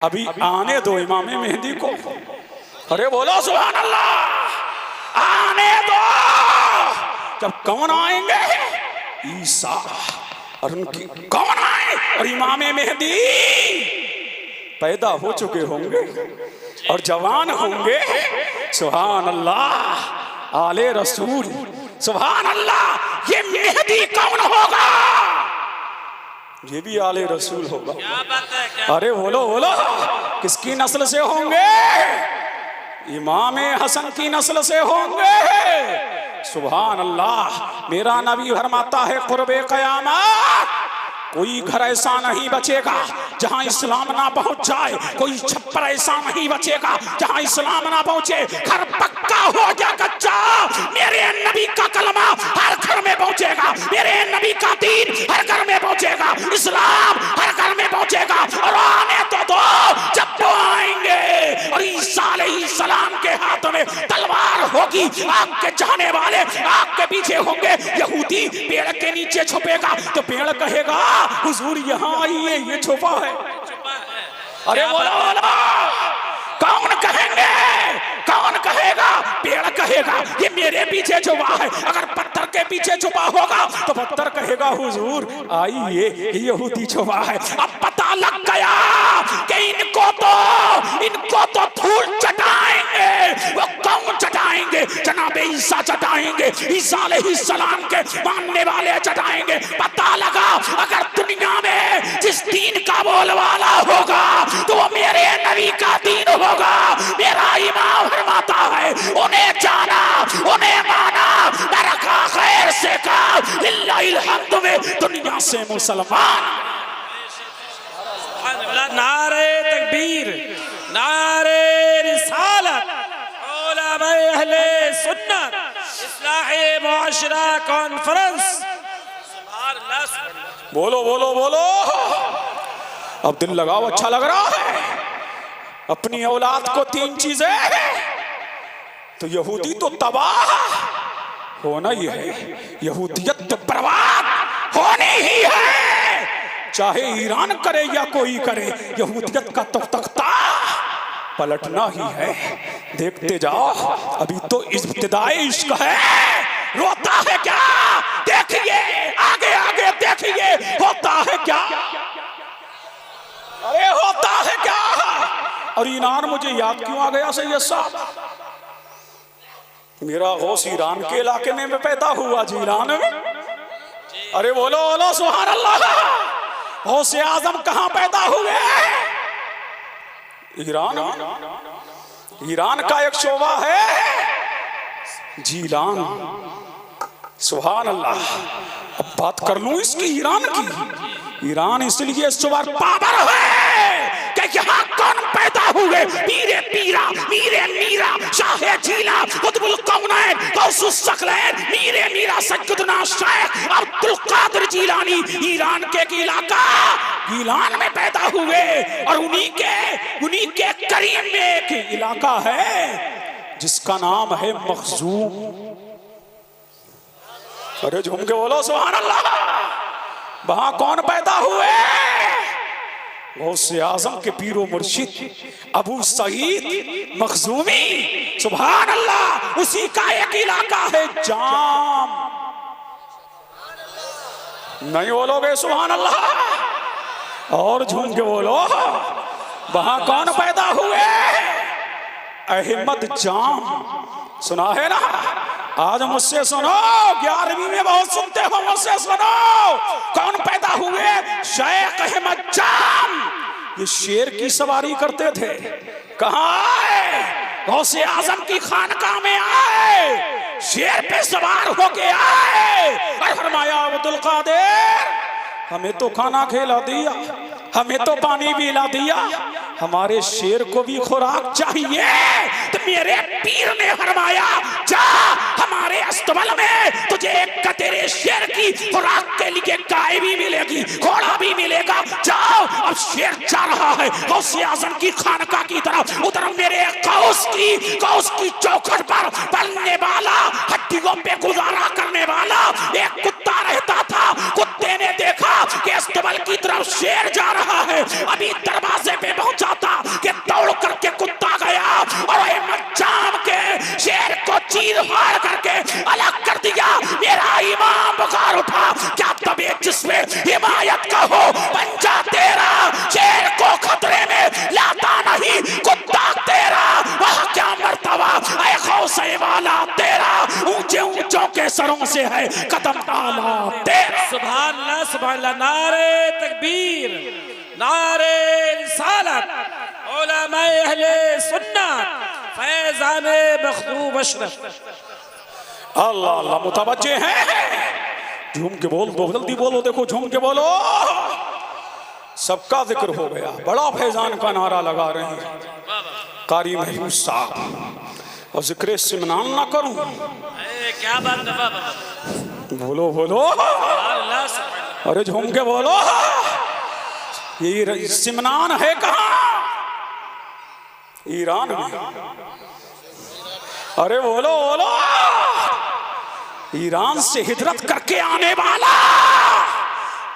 अभी आने दो इमाम मेहदी को। अरे बोलो सुभान अल्लाह, आने दो। जब कौन आएंगे? ईसा। और उनकी कौन आए? और इमाम मेहदी पैदा हो चुके होंगे और जवान होंगे। सुभान अल्लाह, आले रसूल। सुभान अल्लाह, ये मेहदी कौन होगा? ये भी आले रसूल होगा। क्या बात है, क्या? अरे बोलो बोलो, किसकी नस्ल से होंगे? इमाम हसन की नस्ल से होंगे। सुभान अल्लाह। मेरा नबी फरमाता है कुर्बे क़यामत कोई घर ऐसा नहीं बचेगा जहां इस्लाम ना पहुंच जाए, कोई छप्पर ऐसा नहीं बचेगा जहां इस्लाम ना पहुंचे। घर पक्का हो गया कच्चा, मेरे नबी का कलमा हर घर में पहुंचेगा, मेरे नबी का दीन हर घर में पहुंचेगा, इस्लाम हर घर में पहुंचेगा। और आने तो दो, जब वो आएंगे और ईसा अलैहिस्सलाम के हाथ में तलवार होगी, आग के चाहने वाले आग के पीछे होंगे। यहूदी पेड़ के नीचे छुपेगा तो पेड़ कहेगा हुजूर यहाँ आइए, ये छुपा है। अरे बोलो बोलो, कौन कहेंगे? कौन कहेगा? पेड़ कहेगा ये मेरे पीछे छुपा है। अगर पत्थर के पीछे छुपा होगा तो पत्थर कहेगा हुजूर आइए, यहूदी छुपा है। अब पता लग गया कि इनको तो धूल चटाएंगे। वो कौन चटाएंगे? जनाबे ईसा चटाएंगे, ईसा अलैहिस्सलाम के मानने वाले चटाएंगे। पता लगा अगर दुनिया में जिस दीन का बोलवाला होगा तो वो मेरे नबी का दीन होगा। मेरा इमाम फरमाता है उन्हें जाना, उन्हें माना, रखा खैर से का लिल्लाहिल हम्द में दुनिया से मुसलमान। नारे तकबीर, नारे रिसालत, उलमाए अहले सुन्नत, इस्लाहे मुआशरा कॉन्फ्रेंस। सुभान अल्लाह। बोलो बोलो बोलो। अब दिल लगाओ, अच्छा लग रहा है। अपनी औलाद को तीन चीजें, तो यहूदी तो तबाह होना ही है, यहूदियत तो बर्बाद होनी ही है। चाहे ईरान करे या कोई करे, यहूदियत का तो तख्ता पलटना ही है। देखते जाओ, अभी तो इब्तिदाई इश्क है। रोता है क्या? देखिए आगे आगे देखिए होता है क्या। अरे होता है क्या? और ईरान मुझे याद क्यों आ गया सैयद साहब? मेरा गौस ईरान के इलाके में पैदा हुआ जी, ईरान में। अरे बोलो बोलो सुभान अल्लाह। गौस आजम कहां पैदा हुए? ईरान। ईरान का एक शोबा है जीलान। सुभान अल्लाह। अब बात कर लूं इसकी ईरान की। ईरान इसलिए सुपर पावर है कि यहाँ कौन पैदा हुए? मीरे पीरा, मीरे मीरा, शाहे जीला, कुतुबुल कौनैन, गौसुस सकलैन, मीरे मीरा सज्जुदना शेख अब्दुल कादिर जीलानी। ईरान के इलाका ईरान में पैदा हुए और उन्हीं के करीब में एक इलाका है जिसका नाम है मखजूम। अरे झूम के बोलो सुभान अल्लाह। वहां कौन पैदा हुए? गौसे आजम के पीरो मुर्शिद अबू सईद मखजूमी। सुभान अल्लाह। उसी का एक इलाका है जाम। नहीं बोलोगे सुभान अल्लाह? और झूम के बोलो। वहां कौन पैदा हुए? अहमद जाम। सुना है ना? आज मुझसे सुनो, 11वीं में बहुत सुनते हो, मुझसे सुनो। कौन पैदा हुए? शेख अहमद जाम। ये शेर की सवारी करते थे। कहाँ आए? गौसे आजम की खानकाह में आए, शेर पे सवार होके आए और फरमाया अब्दुल कादिर हमें तो खाना खिला दिया, हमें तो पानी भी ला दिया, हमारे शेर को भी खुराक चाहिए। तो मेरे पीर ने फरमाया जा हमारे अस्तबल में तुझे एक तेरे शेर की खुराक के लिए गाय भी मिलेगी, घोड़ा भी मिलेगा। जाओ। अब शेर जा रहा है गौसे आजम की खानकाह की तरफ। उधर मेरे गौस की चौखट पर पलने वाला, हड्डियों पे गुजारा करने वाला एक कुत्ता रहता था। कुत्ते ने देखा कि अस्तबल की तरफ शेर जा रहा है, अभी दरवाजे पे पहुंचा था कि दौड़ करके कुत्ता गया और जाम के शेर को चीर फाड़ करके अलग कर दिया। मेरा ईमान बुखार उठा। क्या तबीयत जिसमें हिमायत का हो पंजा तेरा, शेर को खतरे में लाता नहीं कुत्ता तेरा। वह क्या मर्तबा ऐ खौसे वाला तेरा, ऊंचे ऊंचों के सरों से है कदम आला तेरा। सुभान अल्लाह सुभान अल्लाह। नारे तकबीर, नारे रिसालत, उलमाए अहले सुन्नत, फैज़ान मखदूम अशरफ। अल्लाह अल्लाह मुतवज्जे हैं। झूम के बोल दो, जल्दी बोलो, देखो झूम के बोलो। सबका जिक्र हो गया, बड़ा फैजान का नारा लगा रहे हैं कारी महबूब साहब। और जिक्र सिमनान ना करूं, क्या बात है बाबा, बोलो बोलो, अरे झूम के बोलो। ये सिमनान है कहाँ? ईरान में। अरे बोलो बोलो। ईरान से हिजरत करके आने वाला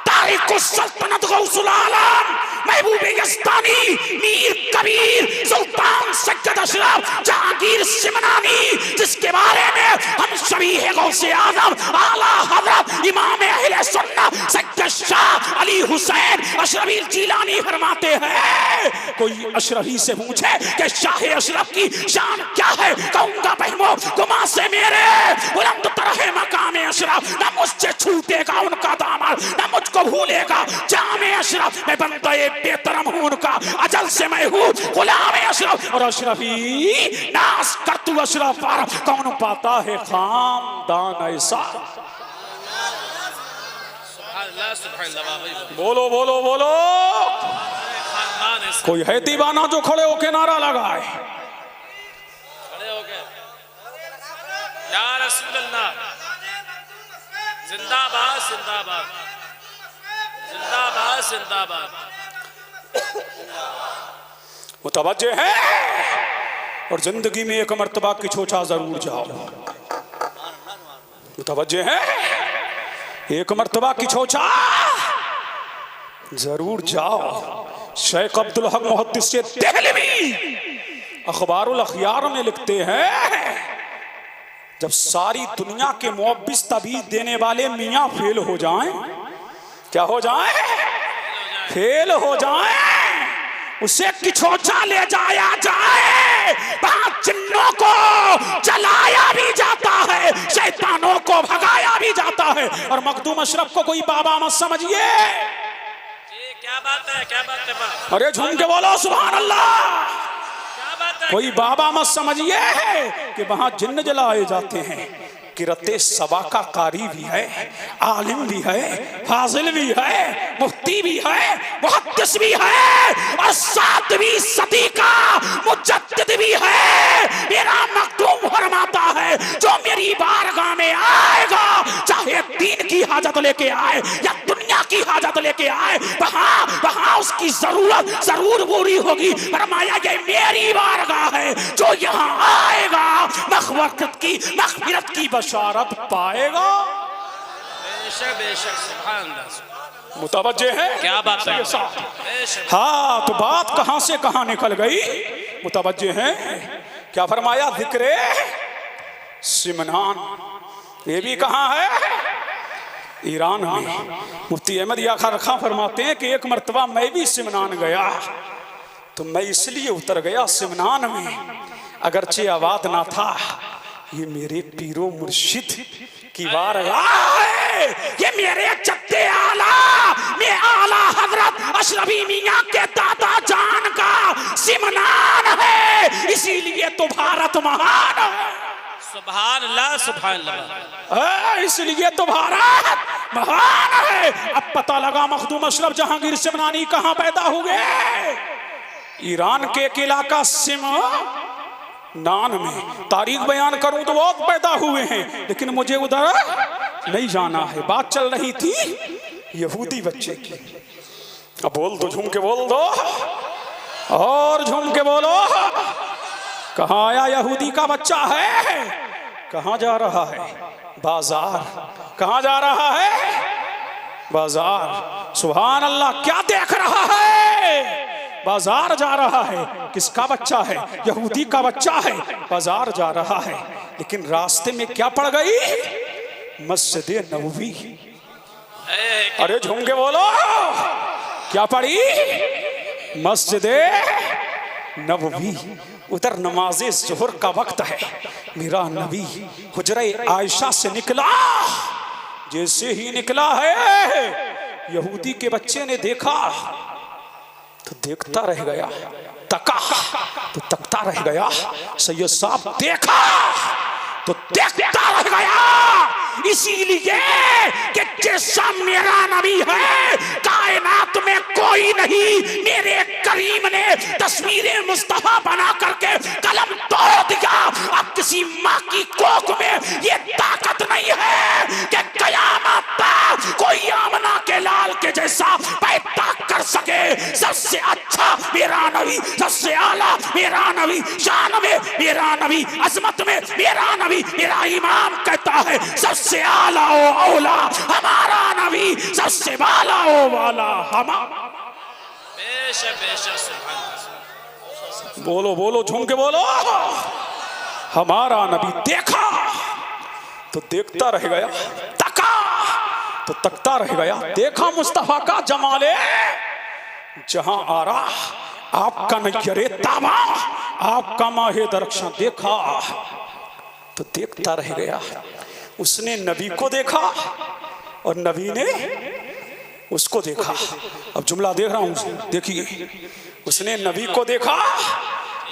तारिक सल्तनत गौसुल आलम महबूब यज़दानी मीर कबीर सुल्तान सज्जद अशरफ जहांगीर सिमनानी, जिसके बारे में हम सभी गौसे आजम आला हजरत इमाम अहले सुन्नत सज्जद शाह अली हुसैन अशरफी जीलानी फरमाते हैं। कोई अशरफी से पूछे कि शाह अशरफ की शान क्या है, कहूंगा बहनों गुमा से मेरे बुलंद तरह मकाम अशरफ, न मुझसे छूटेगा उनका दामन, न मुझको भूलेगा जामे अशरफ। मैं बंदे बेतरम हूं उनका, अजल से मैं हूं गुलाम अशरफ। और अशरफी नास कर तू अशरफ पर, कौन पाता है खानदान ऐसा। बोलो बोलो बोलो। कोई है दीवाना जो खड़े होके नारा लगाए? या रसूल अल्लाह, जिंदाबाद जिंदाबाद जिंदाबाद जिंदाबाद। मुतवज्जे है। और जिंदगी में एक मर्तबा की छोचा जरूर जाओ। मुतवज्जे है, एक मर्तबा की छोचा जरूर जाओ। शेख अब्दुल हक मुहद्दिस देहलवी अखबारुल अखयार में लिखते हैं, जब सारी दुनिया के मुअव्विज़ तबीज़ देने वाले मियाँ फेल हो जाएं, क्या हो जाएं? फेल हो जाएं, उसे किछोचा ले जाया जाए। वहां जिन्नों को जलाया भी जाता है, शैतानों को भगाया भी जाता है। और मखदूम अशरफ को कोई बाबा मत समझिए। क्या बात है, क्या बात है? अरे झूम के बोलो सुभान अल्लाह। कोई बाबा मत समझिए कि वहां जिन्न जलाए जाते हैं। किरते सबा का कारी भी है, आलिम भी है, फाजिल भी है, मुफ्ती भी है, मुहद्दिस भी है, और 7वीं सदी का मुजद्दिद भी है। मेरा मखदूम फरमाता है, जो मेरी बारगाह में आएगा, चाहे दीन की हाजत लेके आए या दुनिया की हाजत लेके आए, वहां उसकी जरूरत जरूर पूरी होगी। फरमाया ये मेरी बारगाह है, जो यहाँ आएगा मग़फ़िरत की बशारत पाएगा। बेशक बेशक सुभान अल्लाह। मुतवज्जे है, क्या बात है? हाँ, तो बात कहां से कहां निकल गई। मुतवज्जे है, क्या फरमाया? जिक्रे सिमनान, ये भी कहां है? ईरान में। मुफ्ती अहमद याखा रखा फरमाते हैं कि एक मर्तबा मैं भी सिमनान गया, तो मैं इसलिए उतर गया सिमनान में, अगरचे आवाज ना था, ये मेरे पीरो मुर्शिद की बारगाह है, ये मेरे जद्दे आला में आला हजरत अशरफी मियां के दादा जान का सिमनान है, इसीलिए तो भारत महान है। सुभान अल्लाह सुभान अल्लाह। इसलिए तो भारत महान है। अब पता लगा मखदूम अशरफ जहांगीर सिमनानी कहां पैदा हुए। ईरान के एक इलाका सिमनान में। तारीख बयान करूं तो बहुत पैदा हुए हैं, लेकिन मुझे उधर नहीं जाना है। बात चल रही थी यहूदी बच्चे की। अब बोल दो, झूम के बोल दो, और झूम के बोलो। कहाँ आया यहूदी का बच्चा है, कहाँ जा रहा है? बाजार। कहाँ जा रहा है? बाजार। सुभान अल्लाह। क्या देख रहा है? बाजार जा रहा है। किसका बच्चा है? यहूदी का बच्चा है, बाजार जा रहा है। लेकिन रास्ते में क्या पड़ गई? मस्जिद नबवी। अरे झूम के बोलो, क्या पड़ी? मस्जिद नबवी। उधर नमाज़े ज़ोहर का वक्त है। मेरा नबी हुजरे आयशा से निकला। जैसे ही निकला है, यहूदी के बच्चे ने देखा तो देखता रह गया, तका तो तकता रह गया। सैयद साहब देखा तो देखता रह गया। इसीलिए कि जैसा मेरा नबी है, कायनात में कोई नहीं। मेरे करीम ने तस्वीरें मुस्तफा बना करके कलम तोड़ दिया। अब किसी माँ की कोख में ये ताकत नहीं है कि कयामत तक कोई आमना के लाल के जैसा पैदा कर सके। सबसे अच्छा मेरा नबी, सबसे आला मेरा नबी, शान में मेरा नबी, अजमत में मेरा नबी, मेरा इमाम कहता है सबसे आला ओ औला हमारा नबी, सबसे वाला ओ वाला हमारा। बेशक बेशक सुभान अल्लाह। बोलो बोलो, झूम के बोलो। हमारा नबी देखा तो देखता रह गया, तका तो तकता रह गया। देखा मुस्तफा का जमाले जहां आ रहा, आपका नयरे ताबा, आपका माहे दरख्शां देखा तो देखता रह गया। उसने नबी को देखा और नबी ने उसको देखा। अब जुमला देख रहा हूं, देखिए। उसने नबी को देखा,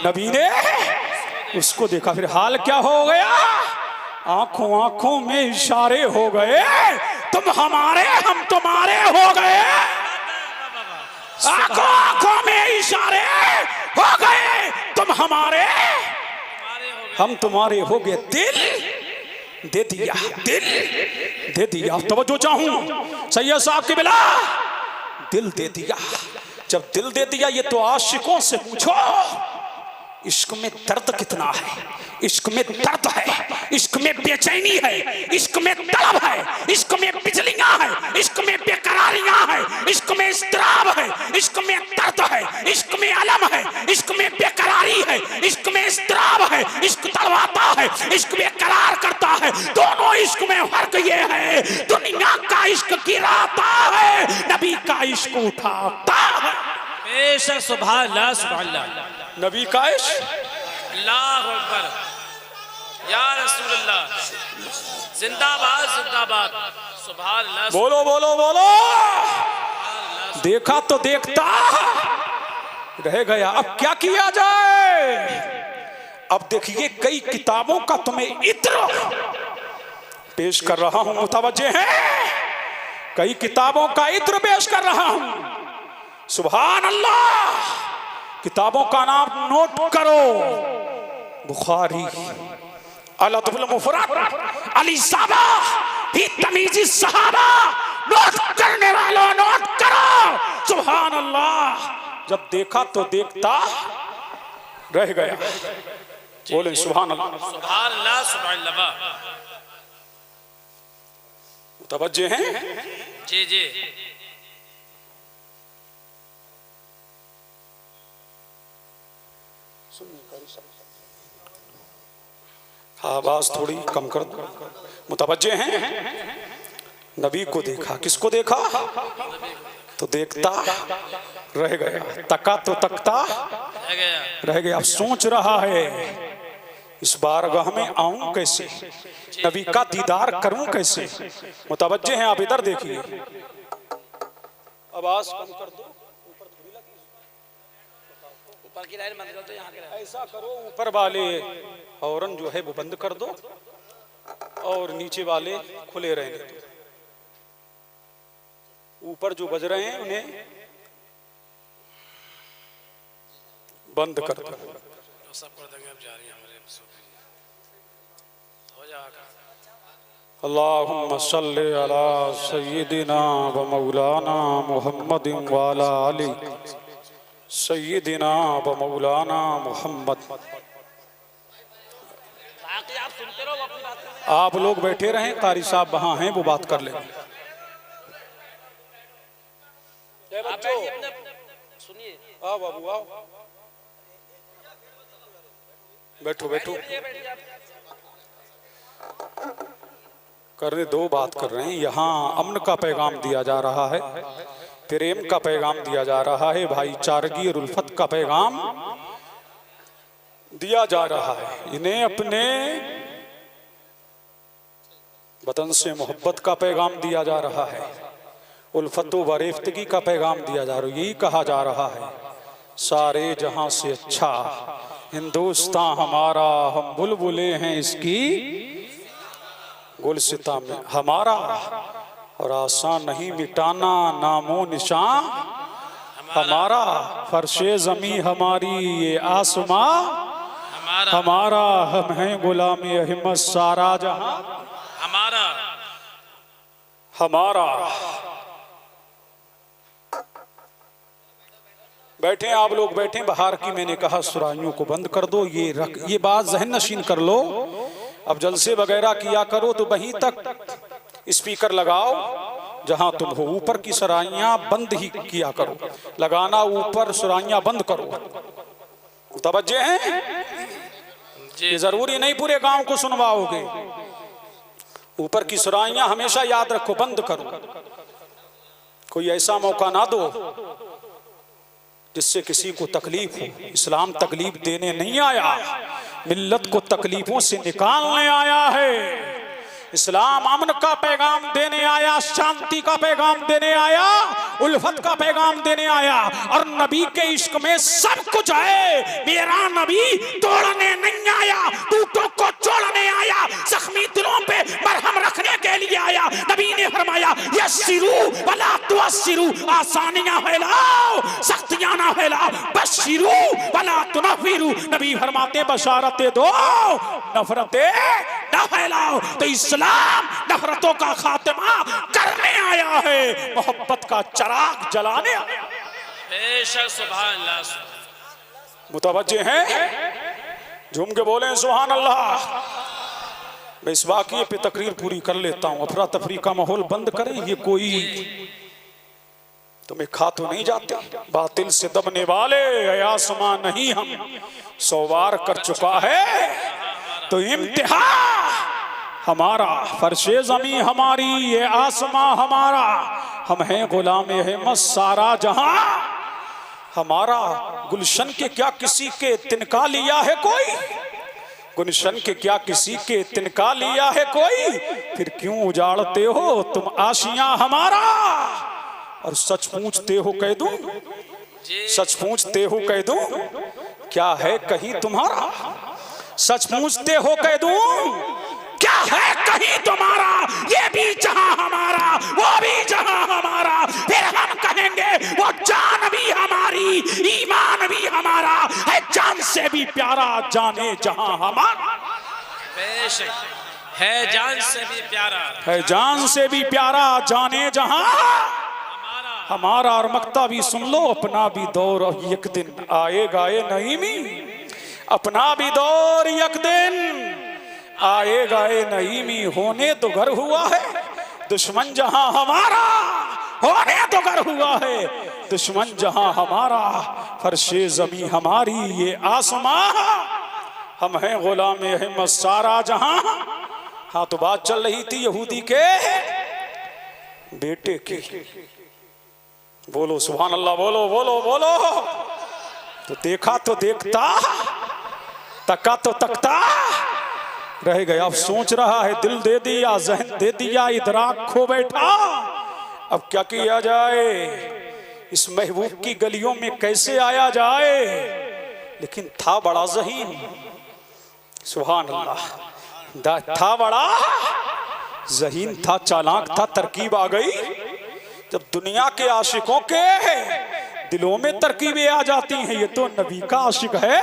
नबी ने उसको देखा। फिर हाल क्या हो गया? आंखों आंखों में इशारे हो गए। तुम हमारे, हम तुम्हारे हो गए। आंखों आंखों में इशारे हो गए। तुम हमारे, हम तुम्हारे हो गए। दिल दे दिया, दिल दे दिया। तवज्जो चाहूं सैयद साहब की बिला, दिल दे दिया। जब दिल दे दिया, ये तो आशिकों से पूछो इश्क में दर्द कितना है। इश्क में दर्द है, इश्क में बेचैनी है, इश्क में तलब है, इश्क में बिजलियां है, इश्क में बेकरारियां है, इश्क में इस्तराब है, इश्क में दर्द है, इश्क में अलम है, इश्क में बेकरारी है, इश्क में इस्तराब है। इश्क तड़वाता है, इश्क में करार करता है। दोनों इश्क में फर्क ये है, दुनिया का इश्क गिराता है, नबी का इश्क उठाता है। बेशक सुभान अल्लाह, सुभान अल्लाह। नबी का इश्क, अल्लाहु अकबर, या रसूल अल्लाह, जिंदाबाद जिंदाबाद, सुभान अल्लाह। बोलो बोलो बोलो। देखा तो देखता रह गया। अब क्या किया जाए? अब देखिए, कई किताबों का तुम्हें इत्र पेश कर रहा हूं, मुतवज्जे हैं? कई किताबों का इत्र पेश कर रहा हूं। सुभान अल्लाह। किताबों का नाम नोट करो। बुखारी, अल-अदबुल मुफरद, अल-इसाबा फी तमीज़ सहाबा। नोट करने वालों नोट करो। सुभान अल्लाह। जब देखा तो देखता रह गया। बोले सुभान अल्लाह, सुभान अल्लाह, सुभान अल्लाह। मुतवज्जे हैं? जी जी। आवाज थोड़ी कम कर दो। मुतवज्जे हैं? नबी को देखा। किसको देखा? तो देखता रह गया, तका तो तकता रह गया। अब सोच रहा है इस बारगाह में आऊं कैसे, नबी का दीदार करूं कैसे। मुतवज्जे हैं? आप इधर देखिए। आवाज कम कर दो, ऊपर की लाइन बंद कर दो, यहाँ की ऐसा करो ऊपर वाले हॉर्न जो है वो बंद कर दो और नीचे वाले खुले रहने दो। ऊपर जो बज रहे हैं उन्हें बंद कर दो। सब कर देंगे। अब जा रही है हमारे हो जाएगा। अल्लाहुम्मा सल्ली अला सय्यिदिना व मौलाना मुहम्मदिन व अला आलि सय्यिदिना व मौलाना मुहम्मद। आप सुनते रहो, अपनी बात करें। आप लोग बैठे रहें, कारी साहब वहां हैं, वो बात कर लेंगे। आप बैठिए, अपने सुनिए। आओ बाबू आओ, बैठो बैठो। करने दो, बात कर रहे हैं। यहाँ अमन का पैगाम दिया जा रहा है, प्रेम का पैगाम दिया जा रहा है, भाईचारगी और उल्फत का पैगाम दिया जा रहा है। इन्हें अपने वतन से मोहब्बत का पैगाम दिया जा रहा है, उल्फत व रेफ्तगी का पैगाम दिया जा रहा है। यही कहा जा रहा है सारे जहां से अच्छा हिंदुस्तान हमारा, हम बुलबुले हैं इसकी गुलसिता में हमारा, और आसान नहीं मिटाना नामो निशान हमारा। फर्शे जमी हमारी ये आसमां हमारा, हम हैं गुलामी अहमद सारा जहां हमारा हमारा। बैठे आप लोग बैठे, बाहर की मैंने कहा सुराइयों को बंद कर दो। ये बात जहन नशीन कर लो। अब जलसे वगैरह किया करो तो वहीं तक स्पीकर लगाओ जहां तुम हो। ऊपर की सराइयां बंद ही किया करो, लगाना ऊपर सराइयां बंद करो। तवज्जो है, ये जरूरी नहीं पूरे गांव को सुनवाओगे। ऊपर की सराइयां हमेशा याद रखो, बंद करो। कोई ऐसा मौका ना दो जिससे किसी को तकलीफ हो। इस्लाम तकलीफ देने नहीं आया, मिल्लत को तकलीफों से निकालने आया है। इस्लाम अमन का पैगाम देने आया, शांति का पैगाम देने आया, उल्फत का पैगाम देने आया। और नबी के इश्क में सब कुछ है। मेरा नबी तोड़ने नहीं आया, टूटों को जोड़ने आया, जख्मी दिलों पे मरहम रखने के लिए आया। नबी ने फरमाया यस्सिरू वला तुअस्सिरू, आसानियां फैलाओ सख्तियां ना फैलाओ, बश्शिरू वला तुनफ्फिरू। नबी फरमाते बशारतें दो नफरतें ना फैलाओ। तो इस्लाम नफरतों का खात्मा करने आया है, मोहब्बत का चराग जलाने आया। बेशक सुभान अल्लाह। मुतवज्जे हैं, झूम के बोले सुभान अल्लाह। मैं इस वाक़ये पे तकरीर पूरी कर लेता हूँ। अफरा तफरी का माहौल बंद करें। ये कोई तुम्हें खा तो नहीं जाते, बातिल से दबने वाले आसमां नहीं हम 100 बार कर चुका है तो इम्तिहा हमारा। फर्शे जमी हमारी ये आसमां हमारा, हम हैं गुलाम अहमद सारा जहां हमारा। गुलशन के क्या किसी के तिनका लिया है कोई, गुलशन के क्या किसी के तिनका लिया है कोई, फिर क्यों उजाड़ते हो तुम आशियां हमारा। और सच पूछते हो कह दूं, सच पूछते हो कह दूं, क्या है कहीं तुम्हारा। सच पूछते हो कह दूं, क्या है कहीं तुम्हारा। ये भी जहां हमारा, वो भी जहां हमारा। फिर हम कहेंगे वो जान भी हमारी, ईमान भी हमारा है, जान से भी प्यारा जाने जहां हमारा। बेशक है जान से भी प्यारा, है जान से भी प्यारा जाने जहां हमारा। और मक्ता भी सुन लो, अपना भी दौर एक दिन आएगा ये नईमी, अपना भी दौर एक दिन आएगा ये नईमी। होने तो घर हुआ है दुश्मन जहां हमारा, होने तो घर हुआ है दुश्मन जहां हमारा। फर्शे जमी हमारी ये आसमां, हम हैं गुलाम अहमद सारा जहां। हाँ तो बात चल रही थी यहूदी के बेटे की। बोलो सुभान अल्लाह, बोलो बोलो बोलो। तो देखा तो देखता, तका तो तकता रह गया। अब सोच रहा है दिल दे दिया, जहन दे दिया, इदराक खो बैठा। अब क्या किया जाए, इस महबूब की गलियों में कैसे आया जाए। लेकिन था बड़ा ज़हीन, सुभान अल्लाह, था बड़ा ज़हीन, था चालाक, था। तरकीब आ गई जब दुनिया के आशिकों के दिलों में तरकीबें आ जाती हैं। ये तो नबी का आशिक है,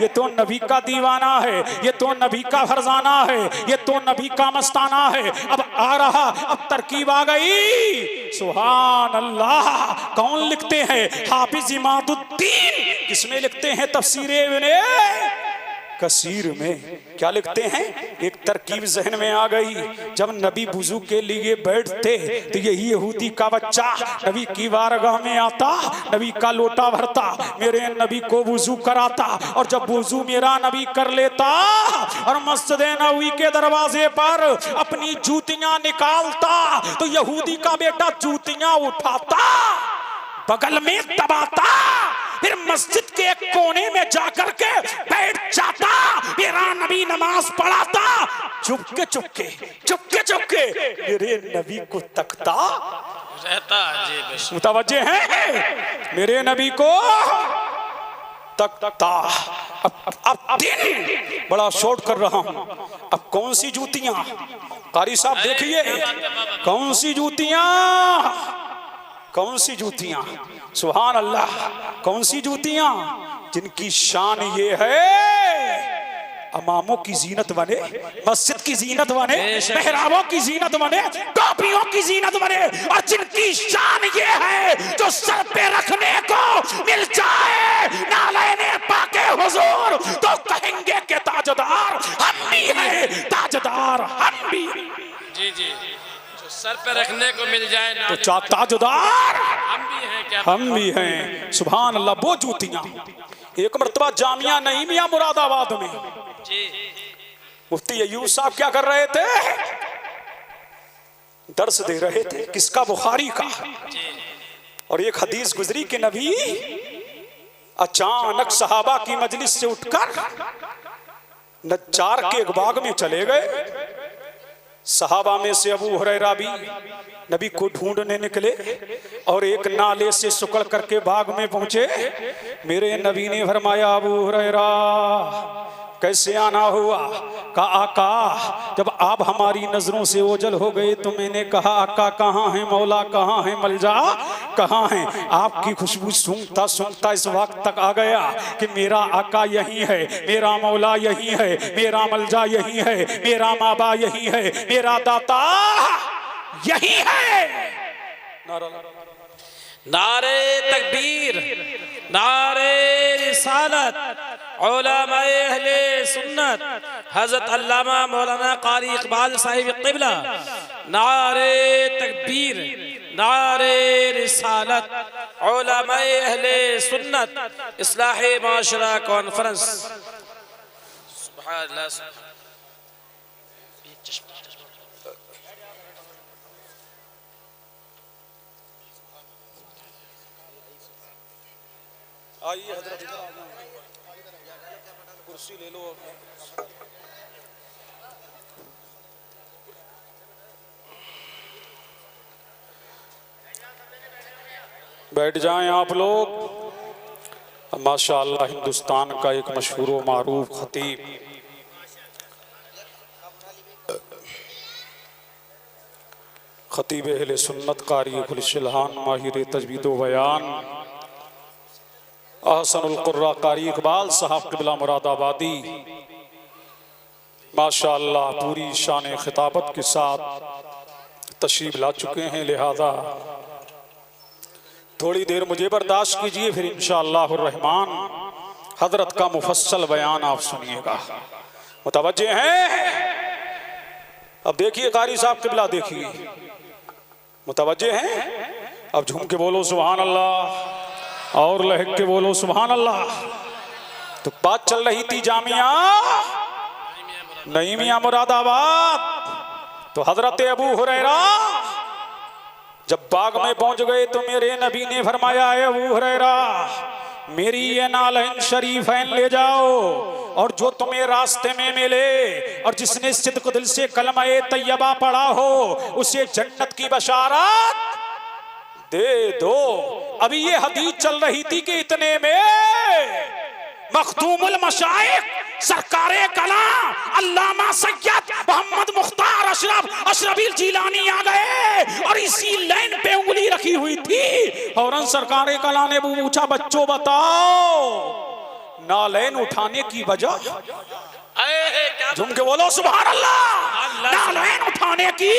ये तो नबी का दीवाना है, ये तो नबी का फरजाना है, ये तो नबी का मस्ताना है। अब आ रहा, अब तरकीब आ गई। सुभान अल्लाह। कौन लिखते हैं, हाफिज इमादुद्दीन। किसमें लिखते हैं, तफसीर इब्ने कसीर में। क्या लिखते हैं, एक तरकीब जहन में आ गई, जब नबी वुजू के लिए बैठते तो यही यहूदी का बच्चा नबी की बारगाह में आता, नबी का लोटा भरता, मेरे नबी को वुजू कराता, और जब वुजू मेरा नबी कर लेता और मस्जिद नबवी के दरवाजे पर अपनी जूतियां निकालता तो यहूदी का बेटा जूतियां उठाता, बगल में दबाता, फिर मस्जिद के एक कोने में जाकर के बैठ जाता, मेरा नबी नमाज पढ़ाता, चुपके चुपके चुपके चुपके मेरे नबी को तकता रहता। जी मुतवज्जे हैं, मेरे नबी को तकता। अब दिन बड़ा शॉर्ट कर रहा हूं। अब कौन सी जूतियां, कारी साहब देखिए, कौन सी जूतियां, कौन सी जूतियां, सुभान अल्लाह, कौन सी जूतियां जिनकी शान ये है अमामों की जीनत बने, मस्जिद की जीनत बने, मेहराबों की जीनत बने, टोपियों की जीनत बने, और जिनकी शान ये है जो सर पे रखने को मिल जाए नालैने पाके हुजूर तो कहेंगे कि ताजदार हम भी हैं, ताजदार हम भी। जी जी, जो सर पे रखने को मिल जाए ना तो ताजदार हम भी हैं, क्या हम भी हैं, सुभान अल्लाह। वो जूतियां एक मर्तबा जामिया नईमिया मुरादाबाद में जी मुफ्ती अय्यूब साहब क्या कर रहे थे, दर्स दे रहे थे, किसका, बुखारी का। और एक हदीस गुजरी कि नबी अचानक सहाबा की मजलिस से उठकर नज्जार के एक बाग में चले गए। सहाबा में से अबू हुरैरा भी नबी को ढूंढने निकले और एक नाले से सुकड़ करके बाग में पहुंचे। मेरे नबी ने फरमाया, अबू हुरैरा कैसे आना हुआ? कहा आका जब आप हमारी नजरों से ओझल हो गए तो मैंने कहा आका कहाँ है मौला, कहाँ है मलजा, कहाँ है? आपकी खुशबू सूंघता सूंघता इस वक्त तक आ गया कि मेरा आका यही है, मेरा मौला यही है, मेरा मलजा यही है, मेरा माबा यही है, मेरा दाता यही है। नारे तकबीर, नारे रिसालत, उलमाए अहले सुन्नत, हजरत अल्लामा मौलाना कारी इकबाल साहिब क़िबला। नारे तकबीर, नारे रिसालत, उलमाए अहले सुन्नत, इस्लाहे माशरा कॉन्फ्रेंस। सुभान अल्लाह। आइए हजरत, कुर्सी ले लो। बैठ जाएं आप लोग। माशाअल्लाह हिंदुस्तान का एक मशहूर व मारूफ खतीब खतीब अहले सुन्नत कारी खुलशिलहान माहिर तजवीद व बयान अहसनुल कुर्रा कारी इकबाल साहब क़िबला मुरादाबादी माशाअल्लाह पूरी शान खिताबत के साथ तशरीफ ला चुके हैं। लिहाजा थोड़ी देर मुझे बर्दाश्त कीजिए, फिर इंशाअल्लाह रहमान हजरत का मुफस्सल बयान आप सुनिएगा। मुतवज्जे हैं? अब देखिए कारी साहब क़िबला, देखिए, मुतवज्जे हैं? अब झूम के बोलो सुभान अल्लाह और लहक के बोलो सुभान अल्लाह। तो बात चल रही थी जामिया नईमिया मुरादाबाद। तो हजरत अबू हुरैरा जब बाग में पहुंच गए तो मेरे नबी ने फरमाया, अबू हुरैरा मेरी ये नालैन शरीफैन ले जाओ, और जो तुम्हें रास्ते में मिले और जिसने सिद्क दिल से कलमा-ए तैयबा पढ़ा हो उसे जन्नत की बशारत दे दो। अभी ये हदीस चल रही थी कि इतने में मखदूमुल मशाइख सरकारे कलाम अल्लामा सैयद मोहम्मद मुख्तार अशरफील जीलानी आ गए और इसी लाइन पे उंगली रखी हुई थी। फौरन सरकारे कलाम ने पूछा, बच्चों बताओ नालैन उठाने की वजह? झूम के बोलो सुभान अल्लाह। नालैन उठाने की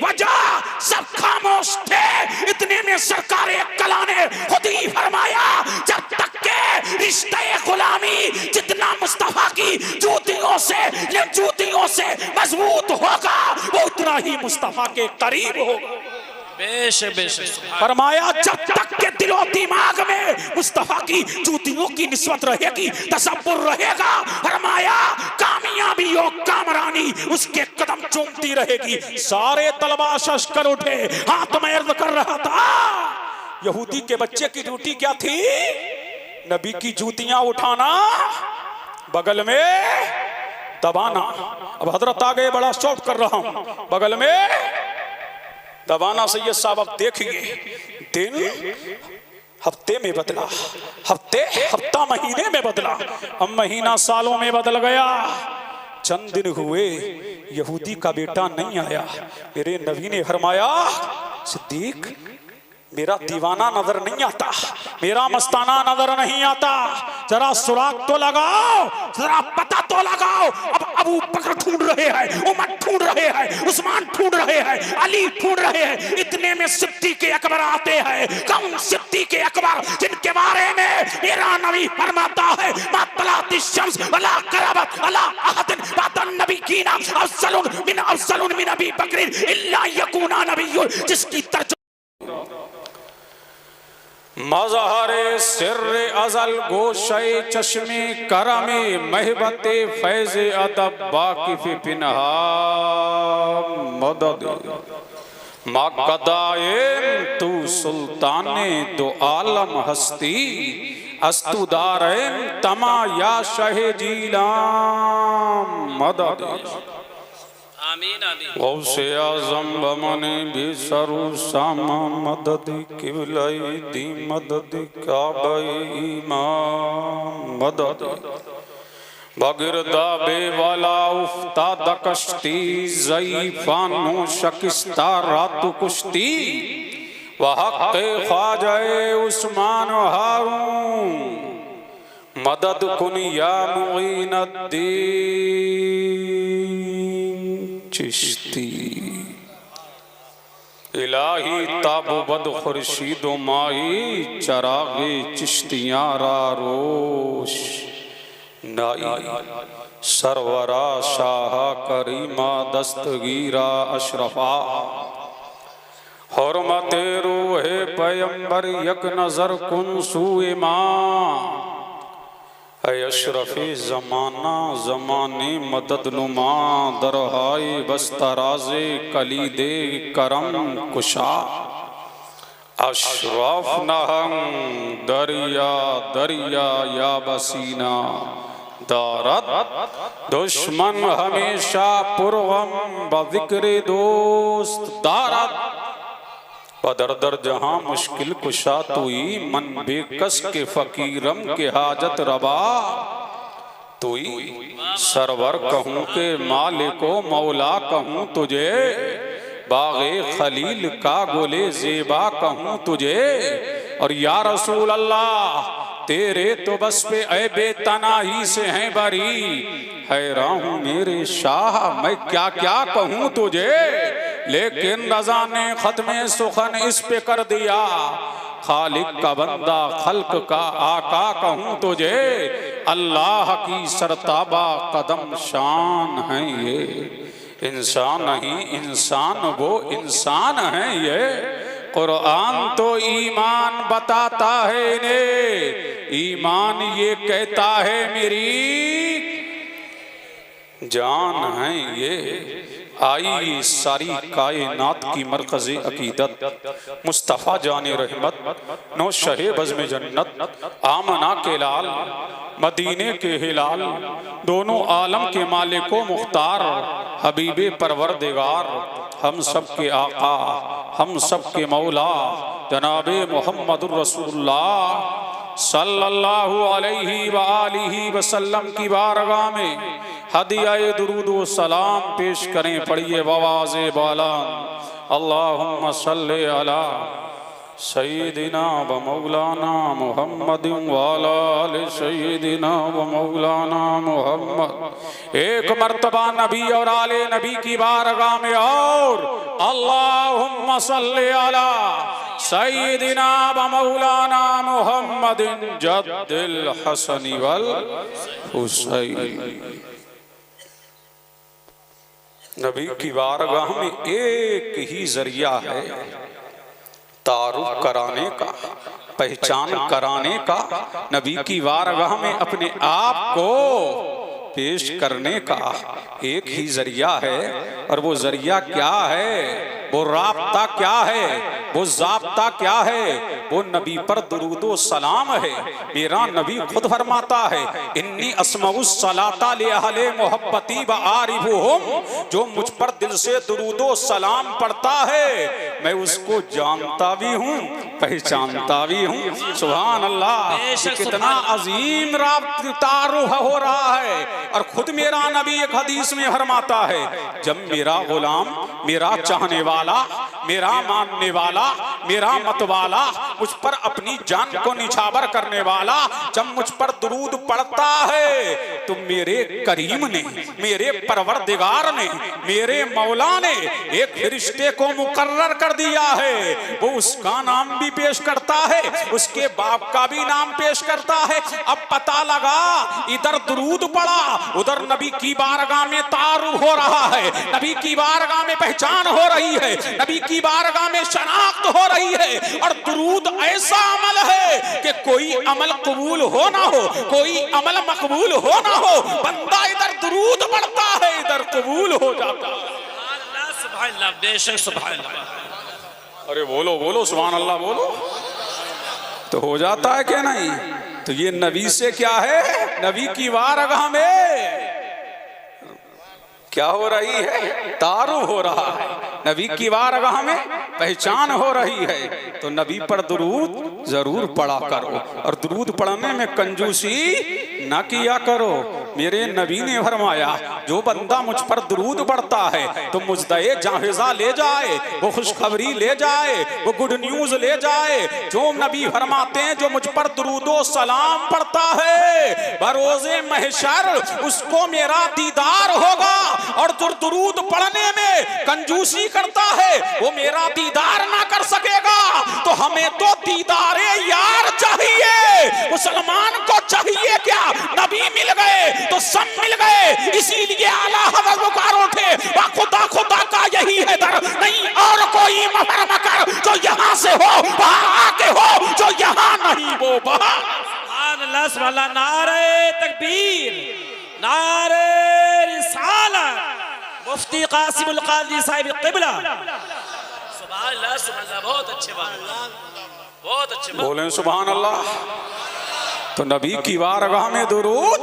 वजह सब खामोश थे। इतने में सरकारे कला ने खुद ही फरमाया, जब तक के रिश्ते गुलामी जितना मुस्तफा की से, जूतियों से मजबूत होगा वो उतना ही मुस्तफा के करीब होगा। फरमाया जब तक के दिलो दिमाग में मुस्तफा की जूतियों की निस्बत रहेगी, तसब्बुर रहेगा, फरमाया कामयाबी और कामरानी उसके कदम चूमती रहेगी। सारे तलबा शश कर उठे। हाथ में अर्ज कर रहा था, यहूदी के बच्चे की ड्यूटी क्या थी? नबी की जूतियां उठाना, बगल में दबाना। अब हजरत आ गए, बड़ा शौक कर रहा हूं, बगल में दबाना। सैयद साहब अब देखिए, दिन हफ्ते में बदला, हफ्ता महीने में बदला, अब महीना सालों में बदल गया। चंद दिन हुए, यहूदी का बेटा नहीं आया। मेरे नबी ने फरमाया, सिद्दीक मेरा दीवाना नजर नहीं आता, मेरा मस्ताना नजर नहीं आता, जरा सुराग तो लगाओ, जरा पता तो लगाओ। अब अबू बकर ढूंढ रहे हैं, उमर ढूंढ रहे हैं, उस्मान ढूंढ रहे हैं, अली ढूंढ रहे हैं। इतने में सिद्दीक़ अकबर आते हैं। कौन सिद्दीक़ अकबर? जिनके बारे में मेरा नबी फरमाता है, मा तलात शम्स वला करबत अला अहदिन बादन नबीना अफज़लुन मिन अबी बकर इल्ला यकूना नबिय्युन, जिसकी मज़हरे सिर्रे अज़ल गोशे चश्मे करमे महबते फैज़े अदब बाकिफ़े पिनहा मदद मक़दाएम तू सुल्ताने दो आलम हस्ती अस्तुदारेम तमा या शहे जीलाम मदद आमीन आमीन। गौसे आज़म बमने भी सरू सामा मदद किबलाई दी मदद काबे इमाम मदद बगिरदा बेवाला उफ्ताद कश्ती ज़ईफ़ानो शकिस्ता रातु कुश्ती वहक़्क़े ख्वाजाए उस्मान हारून मदद कुन या मुईनुद्दीन चिश्ती इलाही ताबो बद खुर्शीदो माही चरागे चिश्तियां रा रोश नाई सरवरा शाह करीमा दस्तगीरा अशरफा हुर्मते रूहे पैगंबर यक नजर कुन सुए मां अशरफ़े ज़माना ज़माने मदद नुमा दरहाए बस्तराज़े कलीदे करम कुशा अशरफ नहंग दरिया दरिया या बसीना दारत दुश्मन हमेशा पुरगम बज़िक्रे दोस्त दारत बदर दर जहां मुश्किल कुशा तुई मन बेकस के फकीरम के हाजत रबा तुई सरवर कहूँ के मालिको मौला कहूँ तुझे बागे खलील का गोले जेबा कहूँ तुझे और या रसूल अल्लाह तेरे तो बस पे ऐ बेतनाही से हैं बरी हैरान हूँ मेरे शाह मैं क्या क्या कहूँ तुझे लेकिन रज़ा ने खत्मे सुखन इस पे कर दिया खालिक का बंदा खल्क का आका कहूँ तुझे अल्लाह की सरताबा कदम शान है ये इंसान नहीं इंसान वो इंसान है ये कुरान तो ईमान बताता है इन्हें ईमान ये कहता है मेरी जान है ये आई सारी कायनात की मरकज़े अकीदत मुस्तफ़ा जाने रहमत नो शहे बज़्म जन्नत आमना के लाल मदीने के हिलाल दोनों आलम के मालिको मुख्तार हबीबे परवरदिगार हम सब के आका हम सब के मौला जनाबे मोहम्मदुर रसूलुल्लाह सल्लल्लाहु अलैहि व आलिहि वसल्लम की बारगाह में हदिया दुरूद व सलाम पेश करें। पढ़िए बवाज़े बाला अल्लाहुम्मा सल्ले अला सय्यिदिना व मौलाना मुहम्मद व अला आलि सय्यिदिना व मौलाना मुहम्मद। एक मर्तबा नबी और आले नबी की बारगाह में और अल्लाहुम्मा सल्ले अला सय्यिदिना व मौलाना मुहम्मद जद्दिल हसन वल हुसैन। नबी की बारगाह में एक ही जरिया है तारुफ कराने का, पहचान कराने का, नबी की बारगाह में अपने आप को पेश करने का एक ही जरिया है। और वो जरिया क्या है, वो राब्ता क्या है, वो ज़ाब्ता क्या है, वो नबी पर दुरूदो सलाम है। मेरा नबी खुद फरमाता है, इन्नी अस्मउस सलाता ले अहले मोहब्बती व आरिफुहुम, जो मुझ पर दिल से दुरूदो सलाम पढ़ता है मैं उसको जानता भी हूँ, पहचानता भी हूँ। सुभान अल्लाह, कितना अजीम तारुफ हो रहा है। और खुद मेरा नबी एक हदीस में फरमाता है, जब मेरा गुलाम, मेरा चाहने वाला, मेरा मानने वाला, मेरा मतवाला, मुझ पर अपनी जान को निछावर करने वाला जब मुझ पर दुरूद पढ़ता है तो मेरे करीम ने, मेरे परवरदिगार ने, मेरे मौला ने एक फरिश्ते को मुकर्रर कर दिया है। वो उसका नाम भी पेश करता है, उसके बाप का भी नाम पेश करता है। अब पता लगा, इधर दुरूद पढ़ा, उधर नबी की बारगाह में तारुफ हो रहा है, नबी की बारगाह में पहचान हो रही है, नबी की बारगाह में शनाख्त हो रही है। और दुरूद ऐसा अमल है कि कोई अमल कबूल हो ना हो, कोई अमल मकबूल हो ना हो, बंदा इधर दुरूद पढ़ता है, इधर कबूल हो जाता है। सुभान अल्लाह, बेशक सुभान अल्लाह। अरे बोलो बोलो सुभान अल्लाह बोलो, तो हो जाता है क्या नहीं? तो ये नबी से क्या है, नबी की बारगाह में क्या हो रही है, तारुफ हो रहा है, नबी की बारगाह में पहचान हो रही है। तो नबी पर दुरूद जरूर पढ़ा करो, और दुरूद पढ़ने में कंजूसी ना किया करो। मेरे नबी ने फरमाया, जो बंदा मुझ पर दुरूद पढ़ता है तो मुझदए जाहिज़ा ले जाए, वो खुशखबरी ले जाए, वो गुड न्यूज ले जाए। जो नबी फरमाते हैं, जो मुझ पर दुरूदो सलाम पढ़ता है बरोज़े महशर उसको मेरा दीदार होगा, और जो दुरूद पढ़ने में कंजूसी करता है वो मेरा दीदार ना कर सकेगा। तो हमें तो दीदारे यार चाहिए, मुसलमान को चाहिए क्या, नबी मिल गए तो सब मिल गए। इसीलिए आला हज़रत पुकार उठे, खुदा खुदा का यही है दर, नहीं और कोई मफर मकर, जो यहाँ से हो वहाँ आके हो, जो यहाँ नहीं वो वहाँ। सुभान अल्लाह, सुभान अल्लाह, नारे तकबीर, नारे रिसालत, मुफ्ती कासिमुल कादरी साहिब क़िबला। सुभान अल्लाह, सुभान अल्लाह, बहुत अच्छे बात, बहुत अच्छे बात। बोलें सुभान अल्लाह। तो नबी की बारगाह में दुरूद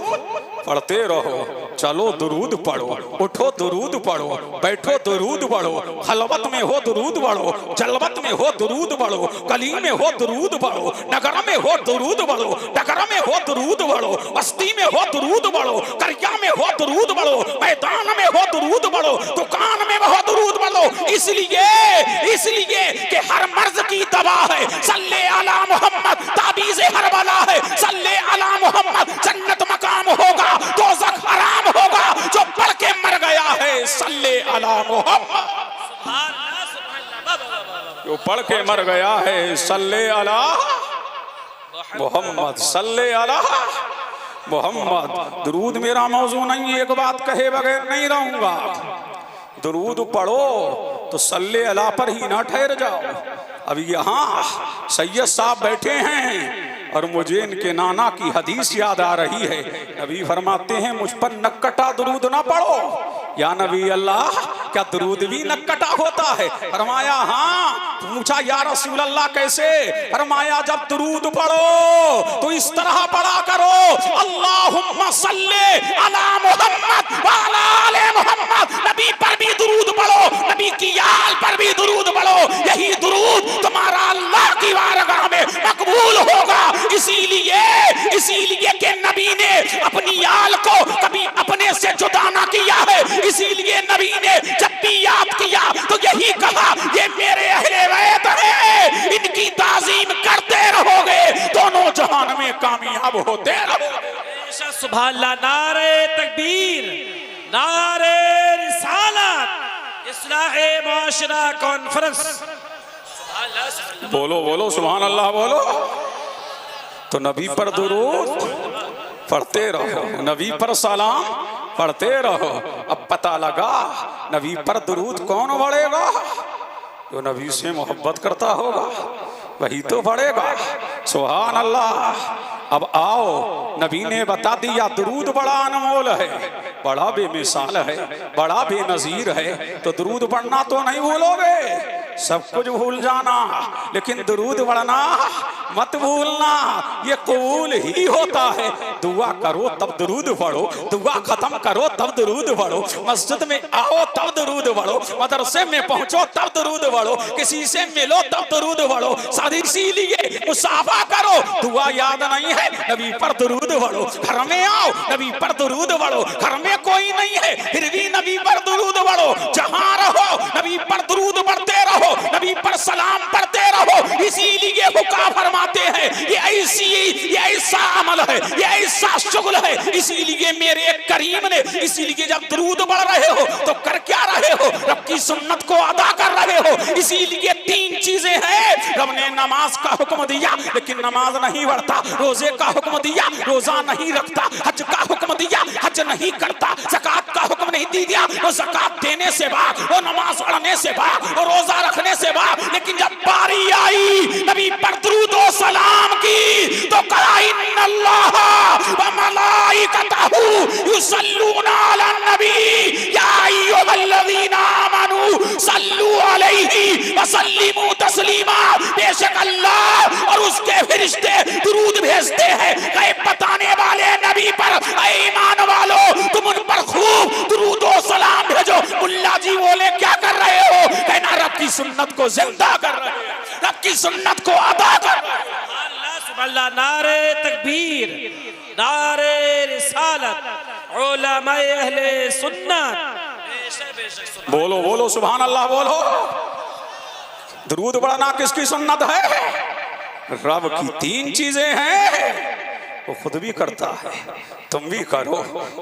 पढ़ते रहो, चलो दुरूद पढ़ो, उठो दुरूद पढ़ो, बैठो दुरूद पढ़ो, खलवत में हो दुरूद पढ़ो, जलवत में हो दुरूद पढ़ो, गली में हो दुरूद पढ़ो, नगर में हो दुरूद पढ़ो, नगर में हो दुरूद पढ़ो, बस्ती में हो दुरूद पढ़ो, करिया में हो दुरूद पढ़ो, मैदान में हो दुरूद पढ़ो, दुकान में हो दुरूद पढ़ो। इसलिए कि हर मर्ज की दवा है सल्ले अला मोहम्मद, ताबीज़े हर बला है सल्ले अला मोहम्मद। जन्नत मकाम होगा, दोज़ख हराम होगा, जो पढ़ के मर गया है सल्ले अला मोहम्मद। सुभान अल्लाह, सुभान अल्लाह, जो पढ़ के मर गया है सल्ले अला मोहम्मद, सल्ले अला मोहम्मद। दुरूद मेरा मौजू नहीं है, एक बात कहे बगैर नहीं रहूंगा। दुरूद पढ़ो तो सल्ले अला पर ही ना ठहर जाओ। अब यहाँ सैयद साहब बैठे हैं और मुझे इनके नाना की हदीस याद आ रही है। नबी फरमाते हैं, मुझ पर नक्कटा दुरूद ना पढ़ो। या नबी अल्लाह, क्या दुरूद भी नक्कटा होता है? फरमाया हाँ। पूछा या रसूल अल्लाह कैसे? फरमाया जब दुरूद पढ़ो तो इस तरह पढ़ा करो, अल्लाहुम्मा सल्ले अला मोहम्मद व अला आले मोहम्मद। नबी पर भी दुरूद पढ़ो, नबी की आल पर भी दुरूद पढ़ो। यही दुरूद तुम्हारा अल्लाह की बारगाह में मकबूल होगा। इसीलिए कि नबी ने अपनी आल को कभी अपने से जुदा ना किया है। इसीलिए नबी ने जब भी याद किया तो यही कहा, ये मेरे अहले बैत हैं, इनकी ताज़ीम करते रहोगे, दोनों जहान में कामयाब होते रहोगे। सुभान अल्लाह, नारे तकबीर, नारे रिसालत, इस्लाहे मुआशरा कॉन्फ्रेंस। बोलो बोलो सुभान अल्लाह बोलो। तो नबी पर दुरूद पढ़ते रहो, नबी पर सलाम पढ़ते रहो। अब पता लगा नबी पर दुरूद कौन पढ़ेगा? जो नबी से मोहब्बत करता होगा वही तो पढ़ेगा। सुभान अल्लाह। अब आओ, नबी ने बता दिया दुरूद बड़ा अनमोल है, बड़ा बेमिसाल है, बड़ा बेनजीर है। तो दुरूद पढ़ना तो नहीं भूलोगे, सब कुछ भूल जाना, लेकिन दुरूद पढ़ना मत भूलना। ये कबूल ही होता है। दुआ करो तब दुरूद पढ़ो, दुआ खत्म करो तब दुरूद पढ़ो, मस्जिद में आओ तब दुरूद पढ़ो, मदरसे में पहुंचो तब दुरूद पढ़ो, किसी से मिलो तब दुरूद पढ़ो। शादी इसीलिए मुसाफा करो, दुआ याद नहीं है नबी पर दुरूद पढ़ो। घर में आओ नबी पर दुरूद पढ़ो, घर में कोई नहीं है फिर भी नबी पर दुरूद पढ़ो। जहां रहो नबी पर दुरूद पढ़ते रहो, नबी पर सलाम पढ़ते रहो। इसीलिए हुक्का फरमाते हैं ये ऐसा अमल है, ये ऐसा शुगल है। इसीलिए मेरे करीम ने, इसीलिए जब दुरूद पढ़ रहे हो तो कर क्या रहे हो? रब की सुन्नत को अदा कर रहे हो। इसीलिए 3 चीजें हैं। रब ने नमाज का हुक्म दिया लेकिन नमाज नहीं पढ़ता, रोजे का हुक्म दिया रोजा नहीं रखता, हज का हुक्म दिया हज नहीं करता, ज़कात का हुक्म नहीं दिया वो ज़कात देने से बाद, वो नमाज पढ़ने से बाद, वो रोजा रखने से बाद। लेकिन जब बारी आई नबी पर दुरूद और सलाम की तो कहा इन्नल्लाह व मलाइकतहू युसल्लूना अलन नबी या अय्युहल्लज़ीना आमनू सल्लू अलैहि व सल्लिमू तस्लीमा। बेशक अल्लाह और उसके फरिश्ते दुरूद भेजते हैं गैब बताने वाले नबी पर। ईमान वालों तुम उन पर खूब दुरूद और सलाम भेजो। मुल्ला जी बोले क्या कर रहे हो? कहना रब की सुन्नत को जिंदा कर रहे हैं, रब की सुन्नत को अदा कर रहे हैं। अल्लाह नारे तकबीर, नारे रिसालत, उलमाए अहले सुन्नत। बोलो बोलो सुभान अल्लाह बोलो। दुरूद पढ़ना किसकी सुन्नत है? रब की 3 चीजें हैं, वो खुद भी करता है, तुम भी करो।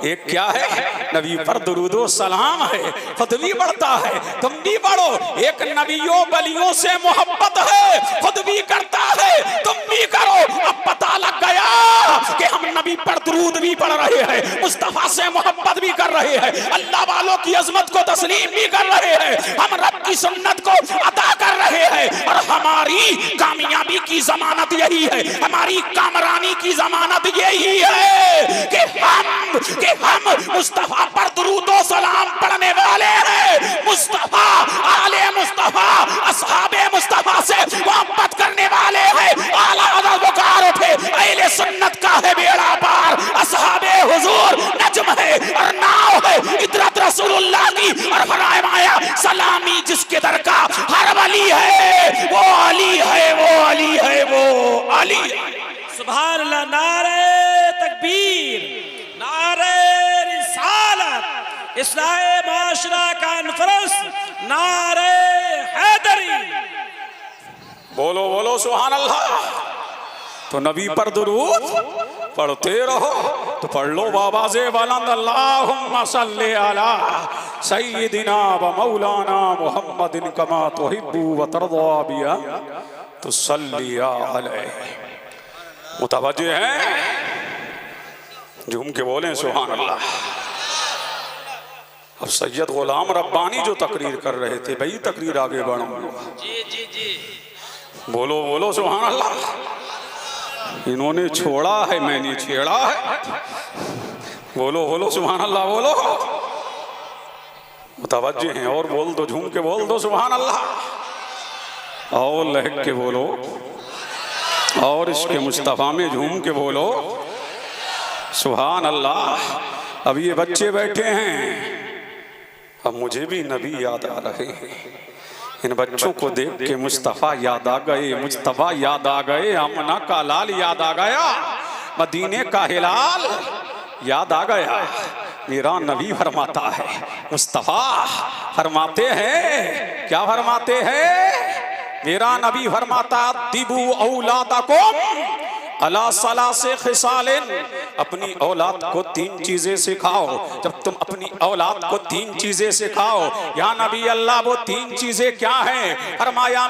एक क्या है? नबी पर दुरूदो सलाम है, खुद भी पढ़ता है, तुम भी पढ़ो। एक नबियों बलियों से मोहब्बत है, खुद भी करता है, तुम भी करो। अब पता लग गया कि हम नबी पर दुरूद भी पढ़ रहे हैं, मुस्तफा से मोहब्बत भी कर रहे हैं, अल्लाह वालों की अजमत को तस्लीम भी कर रहे हैं, हम रब की सुन्नत को अदा कर रहे हैं। और हमारी कामयाबी की जमानत यही है, हमारी कामरानी की जमानत यही है कि हम मुस्तफा पर दुरूद और सलाम पढ़ने वाले हैं। मुस्तफा, आले मुस्तफा, असहाबे मुस्तफा से मोहब्बत करने वाले हैं। आला हज़रत पुकार उठे, अहले सुन्नत का है बेड़ा पार। असहाबे हुजूर नज्म है और नाव है इतरत रसूलुल्लाह की। और फरमाया सलामी जिसके दर का हर वली है वो अली है, वो अली है, वो अली है। सुभान अल्लाह। नारे तकबीर, नारे रिसालत, इस्लाहे माशरा कॉन्फ्रेंस, नारे हैदरी। बोलो बोलो सुभान अल्लाह। तो नबी पर दुरूद पढ़ते रहो। तो पढ़ लो बाबा से बुलंद अल्लाहुम्मा सल्ली अला सय्यिदिना व मौलाना मुहम्मदिन कमा तुहिब्बु व तर्दा बिया तो सल्ली अलैहि। मुतवज्जे हैं, झूम के बोले सुभान अल्लाह। अब सैयद गुलाम रब्बानी जो तकरीर कर रहे थे, भाई तकरीर आगे बढ़ो। जी जी जी, बोलो बोलो सुभान अल्लाह। इन्होंने छोड़ा है, मैंने छेड़ा है। बोलो बोलो सुभान अल्लाह बोलो। मुतवज्जे हैं और बोल दो, झूम के बोल दो सुभान अल्लाह। और लहक के बोलो और इसके मुस्तफा में झूम के बोलो सुभान अल्लाह। अब ये बच्चे बैठे हैं, अब मुझे भी नबी याद आ रहे हैं। इन बच्चों को देख के मुस्तफा याद आ गए, मुस्तफा याद आ गए, अमना का लाल याद आ गया, मदीने का हिलाल याद आ गया। मेरा नबी फरमाता है, मुस्तफा फरमाते हैं, क्या फरमाते हैं? मेरा नबी फरमाता दिबू औलादकुम अला सलासे खिसालिन अपनी औलाद को 3 चीजें सिखाओ। जब तुम अपनी औलाद को 3 चीजें सिखाओ, या नबी अल्लाह वो 3 चीजें क्या हैं? फरमाया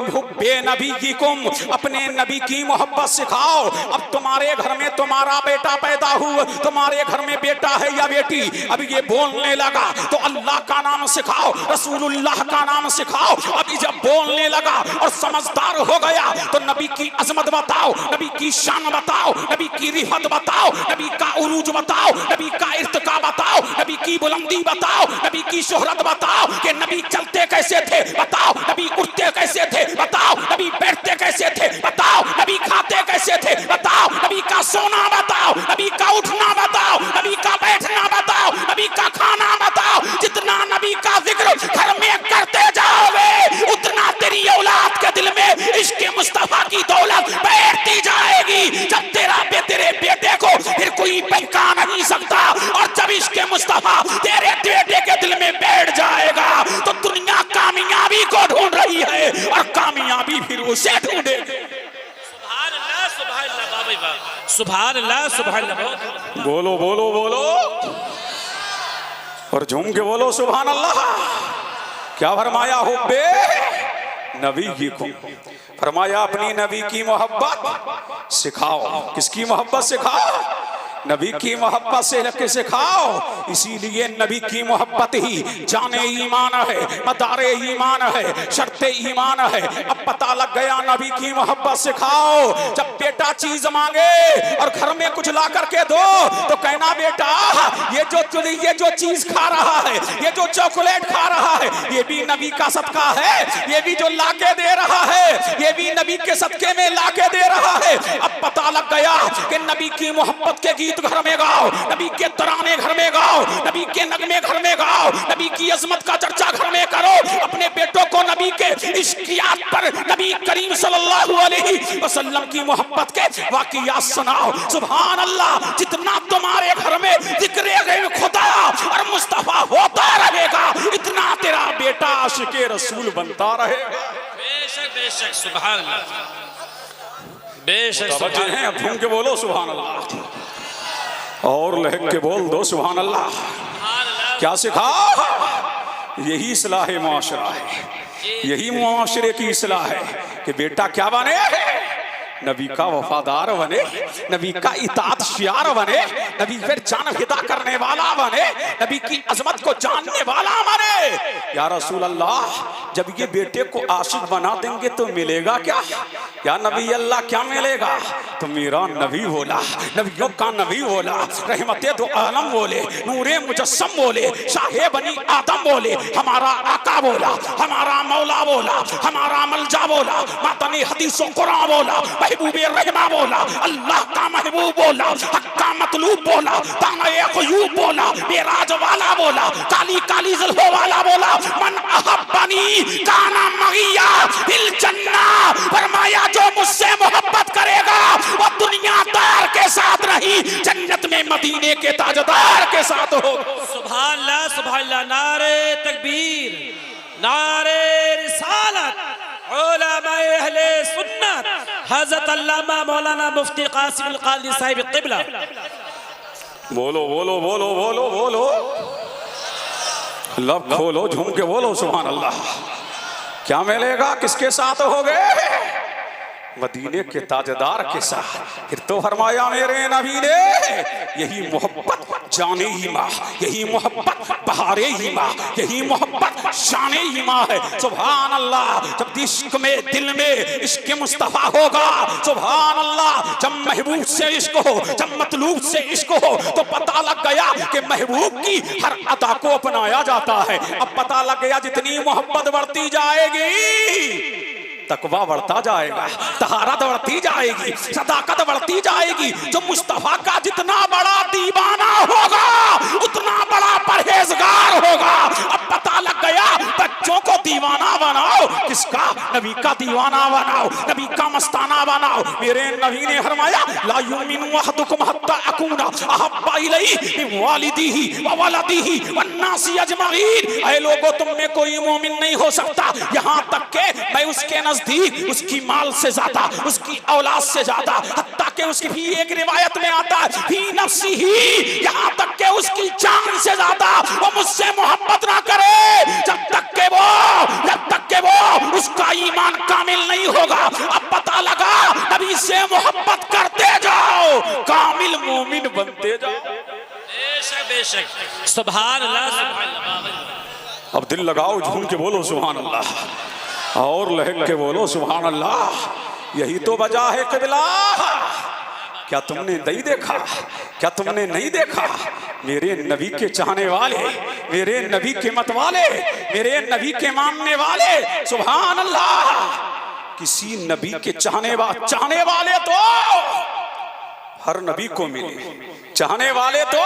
हुब्बे नबीकुम, अपने नबी की मोहब्बत सिखाओ। अब तुम्हारे घर में तुम्हारा बेटा पैदा हुआ, तुम्हारे घर में बेटा है या बेटी, अब ये बोलने लगा तो अल्लाह का नाम सिखाओ, रसूलुल्लाह का नाम सिखाओ। अभी जब बोलने लगा और समझदार हो गया तो नबी की अजमत बताओ, नबी की शान बताओ, नबी की रिफत बताओ, नबी का उरूज बताओ, नबी का इर्तिका बताओ, नबी की बुलंदी बताओ, नबी की शोहरत बताओ कि नबी चलते कैसे थे बताओ, नबी उठते कैसे थे बताओ, नबी बैठते कैसे थे बताओ, नबी खाते कैसे थे बताओ, नबी का सोना बताओ, नबी का उठना बताओ, नबी का बैठना बताओ, नबी का खाना बताओ। जितना नबी का जिक्र घर में करते जाओगे उतना तेरी औलाद के दिल में इश्क मुस्तफा की दौलत बैठती जाएगी। जब तेरे बेटे को फिर कोई बहका नहीं सकता, और जब इश्क मुस्तफा तेरे बेटे के दिल में बैठ जाएगा तो दुनिया कामयाबी को ढूंढ रही है और कामयाबी फिर उसे ढूंढेगी। सुभान अल्लाह, सुभान अल्लाह, बाबा बाबा, सुभान अल्लाह, सुभान अल्लाह। बोलो बोलो बोलो और झूम के बोलो सुभान अल्लाह। क्या फरमाया? हुब्बे नबी की को फरमाया अपनी नबी की मोहब्बत सिखाओ। किसकी मोहब्बत सिखाओ? नबी की मोहब्बत से लगे सिखाओ। इसीलिए नबी की मोहब्बत ही जाने ईमान है, मदारे ईमान है, शर्ते ईमान है। अब पता लग गया नबी की मोहब्बत सिखाओ। जब बेटा चीज मांगे और घर में कुछ ला करके दो तो कहना बेटा ये जो चीज खा रहा है, ये जो चॉकलेट खा रहा है, ये भी नबी का सदका है, ये भी जो लाके दे रहा है ये भी नबी के सदके में लाके दे रहा है। अब पता लग गया कि नबी की मोहब्बत के गीत घर में गाओ, नबी के तराने घर में गाओ, नबी के नगमे घर में गाओ, नबी की अजमत का चर्चा घर में करो। अपने बेटों को नबी के इश्कियात पर, नबी करीम सल्लल्लाहु अलैहि वसल्लम की मोहब्बत के वाक़ियात सुनाओ। सुभान अल्लाह, जितना तुम्हारे घर में जिक्र खुदा और मुस्तफा होता रहेगा इतना तेरा बेटा आशिके रसूल बनता रहेगा। बेशक बेशक, सुभान अल्लाह, बेशक। समझे हैं? अब घूम के बोलो सुभान अल्लाह और लहक के बोल दो सुभान अल्लाह। क्या सिखा? यही इस्लाह मुआशरा है, यही मुआशरे की इस्लाह है कि बेटा क्या बने? नबी का वफादार बने, नबी का इताअत शियार बने, नबी फिर जान फिदा करने वाला बने, नबी की अजमत को जानने वाला बने। या रसूल अल्लाह, जब ये बेटे को आशिक बना देंगे तो मिलेगा क्या? या नबी अल्लाह क्या मिलेगा? तो मेरा नबी बोला, नबियों का नबी बोला, रहमते दो आलम बोले, नूरे मुजस्सम बोले, शाहे बनी आदम बोले, हमारा आका बोला, हमारा मौला बोला, हमारा मलजा बोला, मातनी हदीसों कुरान बोला, महबूबे रहमा बोला, अल्लाह का महबूब बोला, हक का मतलूब बोला, ताना क़ुयूब बोला, मेराज वाला बोला, काली काली ज़ुल्फ़ों वाला बोला, मन अहब्बनी काना मगिया फिल जन्ना। फरमाया जो मुझसे मोहब्बत करेगा वो दुनियादार के साथ नहीं, जन्नत में मदीने के ताजदार के साथ हो। सुभान अल्लाह, सुभान अल्लाह। नारे तकबीर, नारे रिसालत, उलमाए अहले सुन्नत, हज़रत अल्लामा मौलाना मुफ्ती कासिम अल क़ादी साहिब क़िबला। बोलो बोलो बोलो बोलो बोलो, लब खोलो, झूम के बोलो सुभान अल्लाह। क्या मिलेगा? किसके साथ हो गए? मदीने के ताजदार के साथ। फिर तो फरमाया मेरे नबी ने यही मोहब्बत जाने ही माँ, यही मोहब्बत बहारे ही माँ, यही मोहब्बत शाने ही माँ है। सुभान अल्लाह, जब इश्क में दिल में इश्क मुस्तफा होगा, सुभान अल्लाह, जब महबूब से इश्क हो, जब मतलूब से इश्क हो तो पता लग गया कि महबूब की हर अदा को अपनाया जाता है। अब पता लग गया जितनी मोहब्बत बढ़ती जाएगी तकवा बढ़ता जाएगा, तहारत बढ़ती जाएगी, सदाकत बढ़ती जाएगी। जो मुस्तफा का जितना बड़ा दीवाना होगा उतना बड़ा परहेजगार होगा। अब पता लग गया बच्चों को दीवाना बनाओ, किसका? नबी का दीवाना बनाओ, नबी का मस्ताना बनाओ। मेरे नबी ने फरमाया ला युमिनु अहदुकुम हत्ता अकूना अहब्बा इलैहि मिन वालिदिही व वलदिही वन्नासी अजमईन। ऐ लोगों, तुम में कोई मोमिन नहीं हो सकता यहाँ तक के मैं उसके नजदीक उसकी माल से ज्यादा, उसकी औलाद से ज्यादा, हत्ता कि उसकी भी एक रिवायत में आता है फी नफ्सी ही, यहाँ तक कि उसकी जान से ज्यादा वो मुझसे मोहब्बत ना करे जब तक के वो उसका ईमान कामिल नहीं होगा। अब पता लगा नबी से मोहब्बत करते जाओ, कामिल मोमिन बनते जाओ। बेशक बेशक, सुभान अल्लाह सुभान अल्लाह। अब दिल लगाओ, झूम के बोलो सुभान अल्लाह, और लहक के बोलो सुभान अल्लाह। यही तो वजह है क़िबला। क्या तुमने नहीं देखा, क्या तुमने नहीं देखा मेरे नबी के चाहने वाले, मेरे नबी के मत वाले, मेरे नबी के मानने वाले, सुभान अल्लाह। किसी नबी के चाहने वाले तो हर नबी को मिले, चाहने वाले तो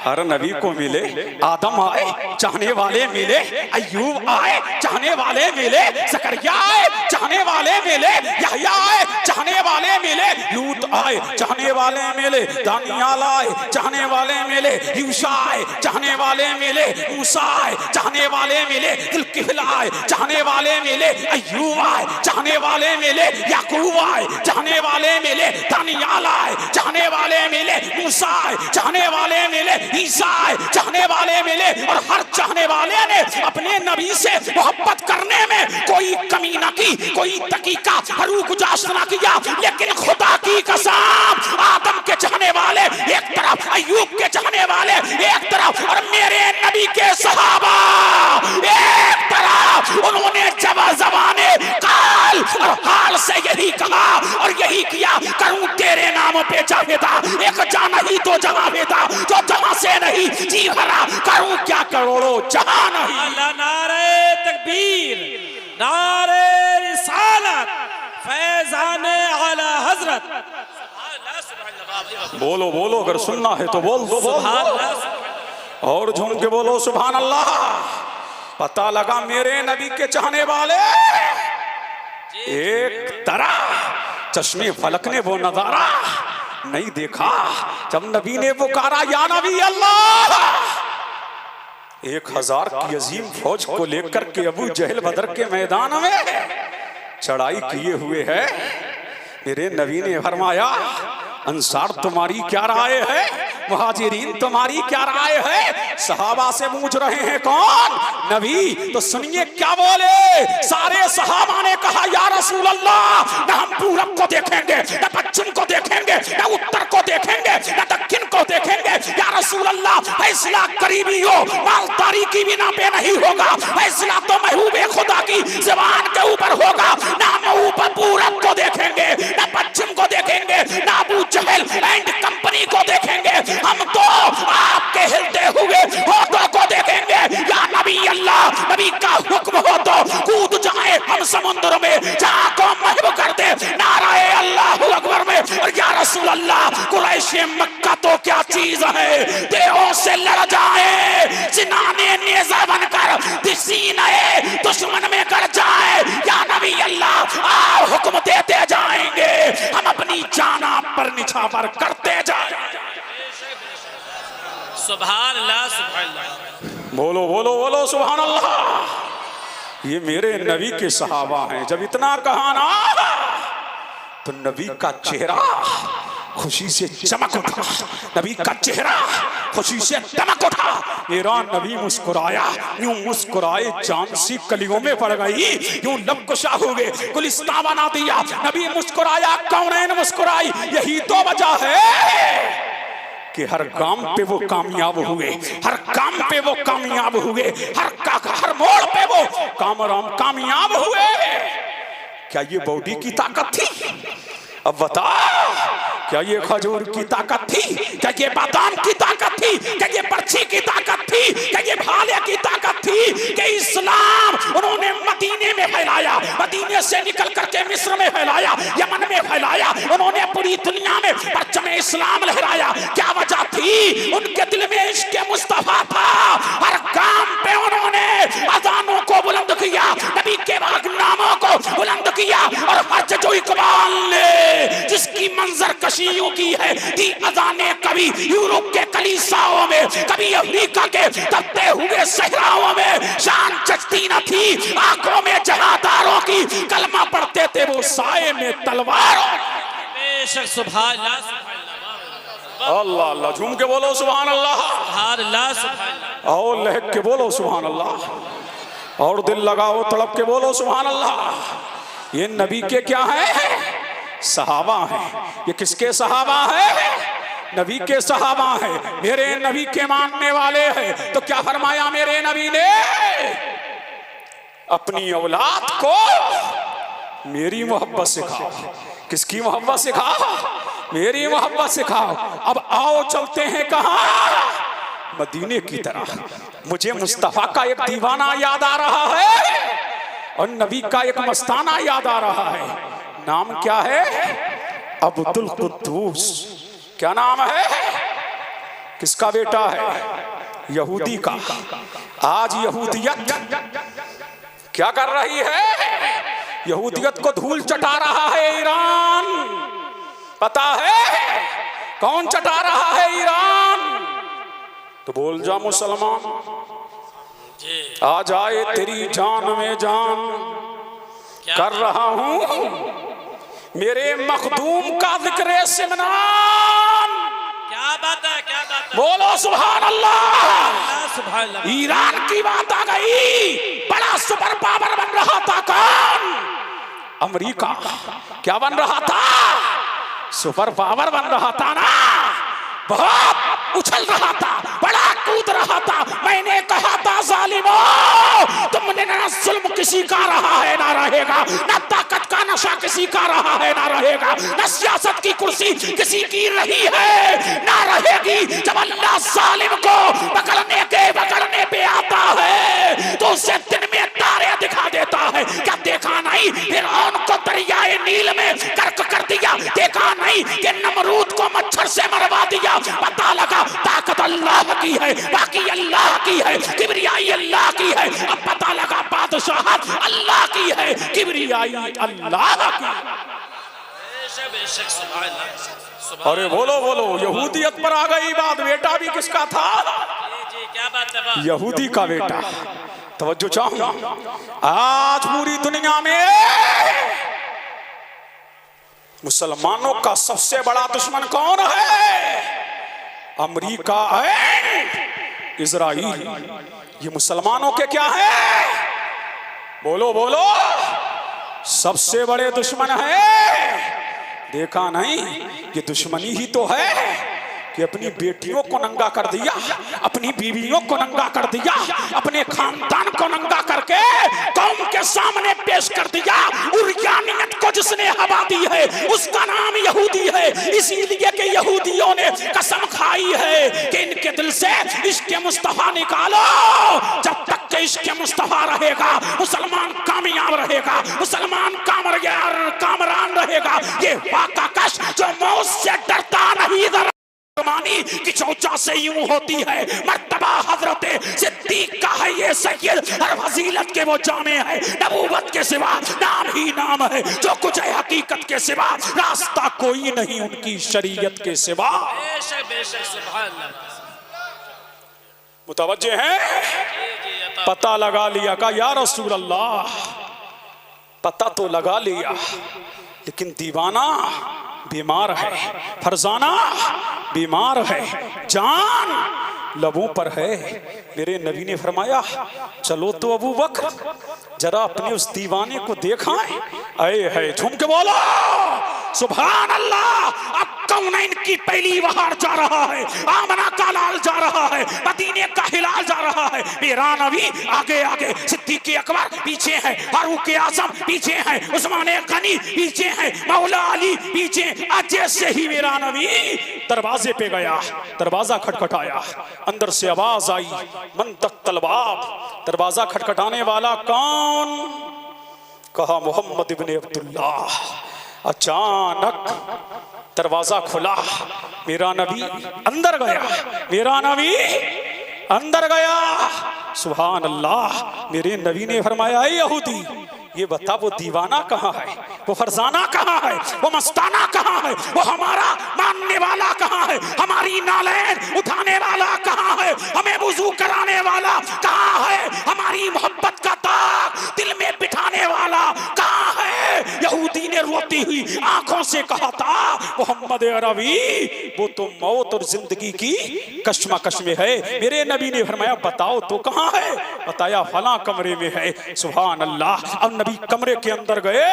हर नबी को मिले। आदम आए चाहने वाले मिले, अय्यूब आए चाहने वाले मिले, ज़करिया आए चाहने वाले मिले, यहया आए चाहने वाले मिले, लूत आए चाहने वाले मिले, दानियाल आए चाहने वाले मिले, यूशा आए चाहने वाले मिले, मूसा आए चाहने वाले मिले, जुल्किफल आए चाहने वाले मिले, अय्यूब आए चाहने वाले मिले, याकूब आए चाहने वाले मिले, दानियाल आए चाहने वाले मिले, मूसा आए चाहने वाले मिले, ईसा आए चाहने वाले मिले। और हर चाहने वाले ने अपने नबी से मोहब्बत करने में कोई कमी ना की, कोई दकीका हरूगुजाश ना किया। लेकिन खुदा की कसम, आदम के चाहने वाले एक तरफ, अय्यूब के चाहने वाले एक तरफ, और मेरे नबी के सहाबा एक तरफ। उन्होंने जबाने काल और हाल से यही कहा और यही किया, करूं तेरे नाम पे जावेदा, एक जाना ही तो जहावेदा, जो जहां से नहीं जी भरा, करूं क्या करोड़ों जहां नहीं। अल्लाह, नारे तकबीर, नारे रिसालत, फैज़ाने आला हजरत। बोलो बोलो, अगर सुनना है तो बोल दो, सुभान अल्लाह। और झूम के बोलो सुभान अल्लाह। पता लगा मेरे नबी के चाहने वाले एक तरह चश्मे फलक ने वो नजारा नहीं देखा जब नबी ने पुकारा या नबी अल्लाह। 1000 की अजीम फौज को लेकर के अबू जहल बदर के मैदान में चढ़ाई किए हुए है। मेरे नबी ने फरमाया, अंसार तुम्हारी क्या राय है, मुहाजिरीन तुम्हारी क्या राय है। सहाबा से पूछ रहे हैं कौन, नबी। तो सुनिए क्या बोले। सारे सहाबा ने कहा, या रसूल अल्लाह, न हम पूरब को देखेंगे, न पश्चिम को देखेंगे, न उत्तर को देखेंगे, न दक्षिण को देखेंगे। या रसूल अल्लाह, फैसला करीबी हो, मालदारी की बिना पे नहीं होगा। फैसला तो महबूबे खुदा की ज़बान के ऊपर होगा। ना हम ऊपर पूरब को देखेंगे, न पश्चिम को देखेंगे, न अबू जहल एंड कंपनी को देखेंगे। हम तो आपके हिलते हुए होठों को देखेंगे। या नबी अल्लाह, नबी का हुक्म हो तो कूद जाए हम समुद्र में, जहाँ को महब कर दे नाराए अल्लाहु अकबर में। और या रसूल अल्लाह, कुरैशे मक्का तो क्या चीज है, देहों से लड़ जाए, सिनाने नेज़ा बनकर सीने दुश्मन में कर जाए। या नबी अल्लाह, आप हुक्म देते जाएंगे, हम अपनी जाना पर निछावर करते जाएंगे। सुभान अल्लाह सुभान अल्लाह। बोलो बोलो बोलो सुभान अल्लाह। ये मेरे नबी के सहाबा हैं। जब इतना कहा ना तो नबी का चेहरा खुशी से चमक उठा, नबी का चेहरा खुशी से दमक उठा। मेरा नबी मुस्कुराया, यूं मुस्कुराए चांद सी कलियों में पड़ गई, यूं लब कुशा हो गए, गुलिस्तां बना दिया। नबी मुस्कुराया, कौनैन मुस्कुराई। यही तो वजह है कि हर काम पे वो कामयाब हुए, हर काम पे वो कामयाब हुए, हर मोड़ पे वो कामयाब हुए। क्या ये बॉडी की ताकत थी? अब बता, क्या ये खजूर की ताकत थी? क्या ये बादाम की ताकत थी? क्या ये पर्ची की ताकत थी? क्या ये भाले की ताकत थी कि इस्लाम उन्होंने मदीने में फैलाया, मदीने से निकल करके मिस्र में फैलाया, यमन में फैलाया, उन्होंने पूरी दुनिया में परचम इस्लाम लहराया। क्या वजह थी? उनके दिल में इश्क़ मुस्तफा था। हर काम पे उन्होंने अज़ानों को बुलंद किया, नबी के नामों को बुलंद किया। और हज जो इकबाल ने जिसकी मंजर कशियों की है, थी अज़ाने कभी यूरोप के कलीसाओं में, कभी अफ्रीका के दबते हुए सहराओं में। शान चचती न थी आंखों में जहादारों की, कलमा पढ़ते थे वो साए में तलवारों। बेशक सुभान अल्लाह अल्लाह अल्लाह, झूम के बोलो सुभान अल्लाह, सुभान अल्लाह सुभान अल्लाह। और लहक के बोलो सुभान अल्लाह, और दिल लगाओ तड़प के बोलो सुभान अल्लाह। ये नबी के क्या है? सहाबा हैं। ये किसके सहाबा है? नबी के सहाबा है, मेरे नबी के मानने वाले हैं। तो क्या फरमाया मेरे नबी ने? अपनी औलाद को मेरी मोहब्बत सिखाओ। किसकी मोहब्बत सिखाओ? मेरी मोहब्बत सिखाओ। अब आओ चलते हैं कहाँ? मदीने की तरफ। मुझे मुस्तफा का एक दीवाना याद आ रहा है और नबी का एक मस्ताना याद आ रहा है। नाम क्या है? अब्दुल कुद्दूस। क्या नाम है? किसका बेटा है? यहूदी का। आज यहूदियत क्या कर रही है? यहूदियत को धूल चटा रहा है ईरान। पता है कौन चटा रहा है? ईरान। तो बोल जा मुसलमान, आ जाए तेरी जान में जान कर रहा हूं मेरे मखदूम का जिक्र सिमनान। क्या बात है, क्या बात है। बोलो सुभान अल्लाह। सुभान अल्लाह। ईरान की बात आ गई। बड़ा सुपर पावर बन रहा था कौन? अमेरिका। क्या बन रहा था? सुपर पावर बन रहा था ना। बहुत उछल रहा था, बड़ा कूद रहा था। मैंने कहा था जालिमों, तुमने ना जुल्म किसी का रहा है ना रहेगा, ना ताकत का नशा किसी का रहा है ना रहेगा, ना सियासत की कुर्सी किसी की रही है ना रहेगी। जब अल्लाह जालिम को पकड़ने पे आता है तो उसे दिन में तारे दिखा देता है। क्या देखा नहीं फिरौन को दरियाए नील में गर्क कर दिया? देखा नहीं कि नमरूद को मच्छर से मरवा दिया? पता लगा ताकत अल्लाह की है, बाकी अल्लाह की है, किबरियाई अल्लाह की है। अब पता लगा बादशाहत अल्लाह की है, किबरियाई अल्लाह की। बेशक सुभान अल्लाह। अरे बोलो बोलो, यहूदियत पर आ गई बात। बेटा भी किसका था? जी क्या बात है। यहूदी का बेटा। तवज्जो चाहूं, आज पूरी दुनिया में मुसलमानों का सबसे बड़ा दुश्मन कौन है? America and Israel. ये मुसलमानों के क्या है? बोलो बोलो, सबसे बड़े दुश्मन है। देखा नहीं ये दुश्मनी ही तो है कि अपनी बेटियों को नंगा कर दिया, अपनी बीवियों को नंगा कर दिया, अपने खानदान को नंगा करके कौम के सामने पेश कर दिया। उर्यानियत को जिसने हवा दी है उसका नाम यहूदी है। इसीलिए कि यहूदियों ने कसम खाई है कि इनके दिल से इश्क मुस्तफा निकालो। जब तक के इश्क मुस्तफा रहेगा मुसलमान कामयाब रहेगा, मुसलमान कामरान रहेगा। ये वाका कश जो मौत से डरता नहीं, मानी कि चौचा से यूं होती है। मर्तबा हजरते सिद्दीक का है ये सैयद, हर फजीलत के वो जामे है। नबूवत के सिवा नाम ही नाम है, जो कुछ है हकीकत के सिवा रास्ता कोई नहीं उनकी शरीयत के सिवा। बेशक बेशक सुभान अल्लाह। मुतवज्जे हैं? पता लगा लिया का या रसूल अल्लाह? पता तो लगा लिया, लेकिन दीवाना बीमार है, फरजाना बीमार है, जान लबों पर है। मेरे नबी ने फरमाया चलो तो अबू बकर जरा अपने उस दीवाने को देखाएं। आए है झूम के बोलो सुभान अल्लाह। अब कौनैन की पहली बहार जा रहा है, आमना का लाल जा रहा है, मदीने का हिलाल जा रहा है। मेरा नबी आगे आगे, सिद्दीक अकबर पीछे है, फारूक आजम पीछे है, उस्मान गनी पीछे है, मौला अली पीछे। आज से ही मेरा नबी दरवाजे पे गया, दरवाजा खटखटाया, अंदर से आवाज आई मन तक तलबाब। दरवाजा खटखटाने वाला कौन? कहा मोहम्मद इब्ने अब्दुल्लाह। अचानक दरवाजा खुला, मेरा नबी अंदर गया, मेरा नबी अंदर गया। सुभान अल्लाह। मेरे नबी ने फरमाया यहूदी ये बता वो दीवाना कहाँ है, वो फरजाना कहाँ है, वो मस्ताना कहाँ है, वो हमारा मानने वाला कहाँ है, हमारी नालैन उठाने वाला कहाँ है, हमें वुजू कराने वाला कहाँ है, हमारी मोहब्बत का दाग दिल में बिठाने वाला कहाँ है। यहूदी ने रोते बहती हुई आंखों से कहा था, मोहम्मद अरबी वो तो मौत और जिंदगी की कश्मकश में है। मेरे नबी ने फरमाया बताओ तो कहाँ है? बताया फला कमरे में है। सुभान अल्लाह। अब नबी कमरे के अंदर गए।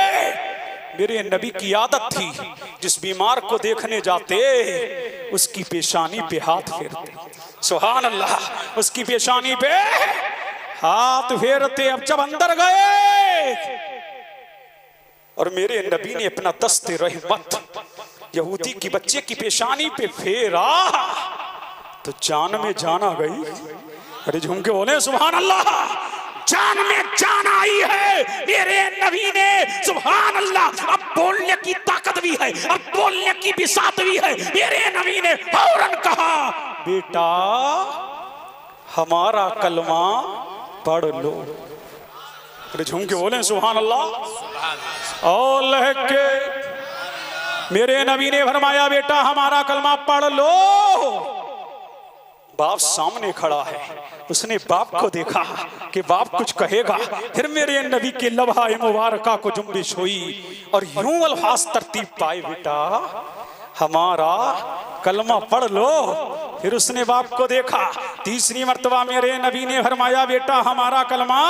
मेरे नबी की आदत थी जिस बीमार को देखने जाते उसकी पेशानी पे हाथ फेरते। सुभान अल्लाह। उसकी पेशानी पे हाथ फेरते। अब जब अंदर गए और मेरे नबी ने अपना दस्ते रहमत यहूदी की बच्चे की पेशानी पे फेरा तो जान में जान आ गई। अरे झूम के बोले सुभान अल्लाह। जान में जान आई है मेरे नबी ने। सुभान अल्लाह। अब बोलने की ताकत भी है, अब बोलने की बिसात भी है। मेरे नबी ने फौरन कहा, बेटा हमारा कलमा पढ़ लो। अरे झूम के बोले सुभान अल्लाह। और लहके मेरे नबी ने फरमाया, बेटा हमारा कलमा पढ़ लो। बाप सामने खड़ा है। उसने बाप को देखा कि बाप कुछ कहेगा। फिर मेरे नबी के लम्हा मुबारका को जुम्बिश हुई और यूं अल्फाज तरतीब पाए, बेटा हमारा कलमा पढ़ लो। फिर उसने बाप को देखा। तीसरी मर्तबा मेरे नबी ने फरमाया, बेटा हमारा कलमा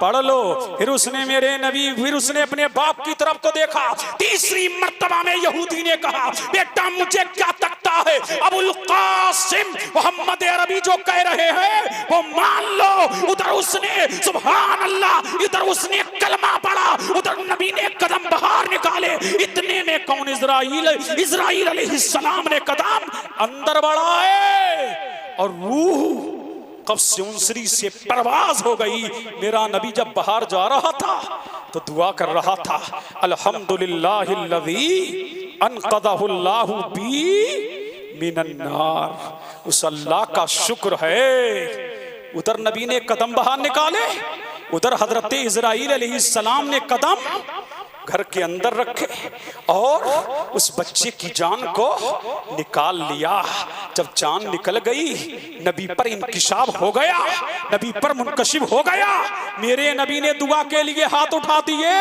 पढ़ लो। फिर उसने अपने बाप की तरफ को देखा। तीसरी मर्तबा में यहूदी ने कहा, बेटा मुझे क्या तकता है? अबुल कासिम मोहम्मद अरबी जो कह रहे हैं वो मान लो। उधर उसने सुभान अल्लाह, इधर उसने कलमा पढ़ा, उधर नबी ने कदम बाहर निकाले। इतने में कौन इस्राईल अलैहिस्सलाम ने कदम अंदर बढ़ाए और रूह कब से उनसरी से परवाज हो गई। मेरा नबी जब बाहर जा रहा था तो दुआ कर रहा था, अल्हम्दुलिल्लाहिल्लज़ी अनक़ज़हुल्लाहु बी मिनन्नार। उस अल्लाह का शुक्र है। उधर नबी ने कदम बाहर निकाले, उधर हजरत इस्राईल अलैहिस्सलाम ने कदम घर के अंदर रखे और उस बच्चे की जान को निकाल लिया। जब जान निकल गई नबी पर इंकिशाफ हो गया, नबी पर मुनकशिफ हो गया। मेरे नबी ने दुआ के लिए हाथ उठा दिए।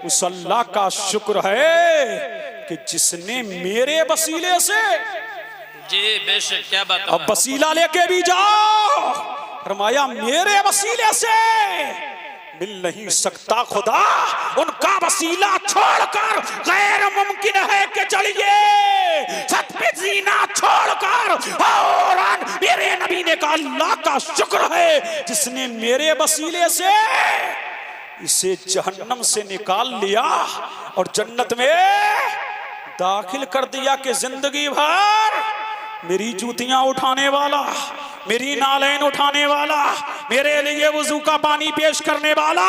उस अल्लाह का शुक्र है कि जिसने मेरे वसीले से, जी बेशक क्या बात। अब वसीला लेके भी जाओ। फरमाया मेरे वसीले से मिल नहीं सकता खुदा, उनका वसीला छोड़कर गैर मुमकिन है कि चलिए छत पे जीना छोड़कर। और मेरे नबी ने कहा, अल्लाह का शुक्र है जिसने मेरे वसीले से इसे जहन्नम से निकाल लिया और जन्नत में दाखिल कर दिया कि जिंदगी भर मेरी जूतियां उठाने वाला, मेरी नालैन उठाने वाला, मेरे लिए वुजू का पानी पेश करने वाला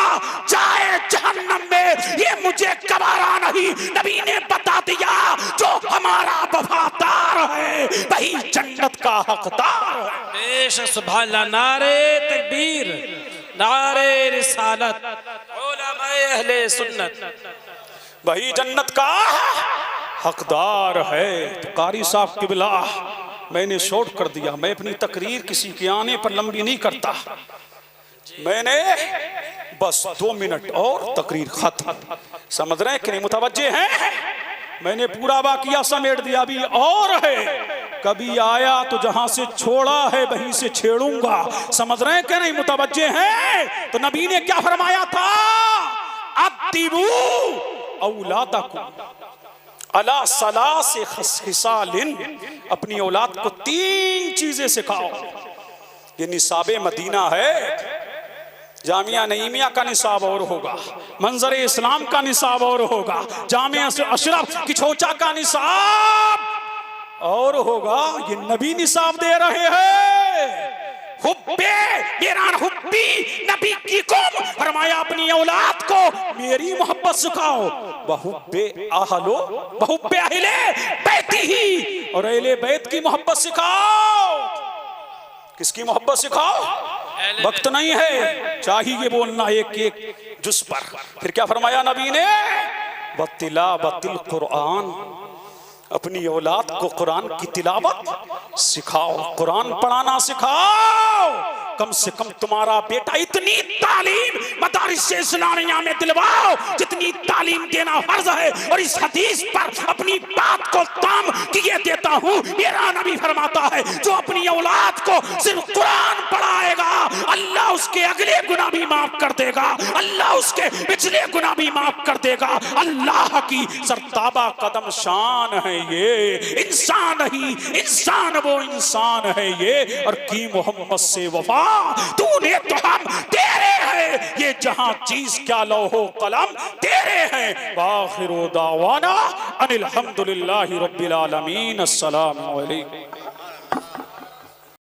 जाए जहन्नम में, ये मुझे गवारा नहीं। नबी ने बता दिया जो हमारा वफादार है वही जन्नत का हकदार है। बेशक सुभान अल्लाह। नारे तकबीर, नारे रिसालत, उलमाए अहले सुन्नत, वही जन्नत का हकदार है। तो कारी साहब किबला मैंने शॉर्ट कर दिया। मैं अपनी तकरीर किसी के आने पर लंबी नहीं करता। मैंने बस 2 मिनट और तकरीर खत्म। समझ रहे हैं कि नहीं? मुतवज्जे हैं? मैंने पूरा वाकिया समेट दिया। अभी और है, कभी आया तो जहां से छोड़ा है वहीं से छेड़ूंगा। समझ रहे हैं कि नहीं? मुतवज्जे हैं? तो नबी ने क्या फरमाया था, अद्दिबू औलादकुम अला सलासे खिसालिन, अपनी औलाद को 3 चीजें सिखाओ। ये निसाबे मदीना है। जामिया नईमिया का निसाब और होगा, मंजर इस्लाम का निसाब और होगा, जामिया अशरफ की छोचा का निसाब और होगा। ये नबी निसाब दे रहे हैं। हुब्बे मेरा हुब्बी नबी की कौम, फरमाया अपनी औलाद को मेरी मोहब्बत सिखाओ। बहुब्बे आहलो बहुब्बे अहले बैती ही, और अहले बैत की मोहब्बत सिखाओ। किसकी मोहब्बत सिखाओ? वक्त नहीं है, चाहिए बोलना एक एक जुज पर। फिर क्या फरमाया नबी ने, बतिलावतिल कुरान, अपनी औलाद को कुरान की तिलावत सिखाओ, कुरान पढ़ाना सिखाओ। कम से कम तुम्हारा बेटा इतनी तालीम मदारिस और इससे इस्लामिया में दिलवाओ जितनी तालीम देना फर्ज है, और इस हदीस पर अपनी बात को ताम किए देता हूँ। मेरा नबी फरमाता है जो अपनी औलाद को सिर्फ कुरान पढ़ाएगा अल्लाह उसके अगले गुनाह भी माफ कर देगा, अल्लाह उसके पिछले गुनाह भी माफ कर देगा। अल्लाह की सरताबा कदम शान है ये, इंसान ही इंसान वो इंसान है ये। और की मोहम्मद से वफा तूने तो हम तेरे हैं, ये जहां चीज क्या लौहो कलम तेरे हैं। वाखिरु दावाना अनिल हम्दुलिल्लाहि रब्बिल आलमीन। अस्सलामु अलैकुम।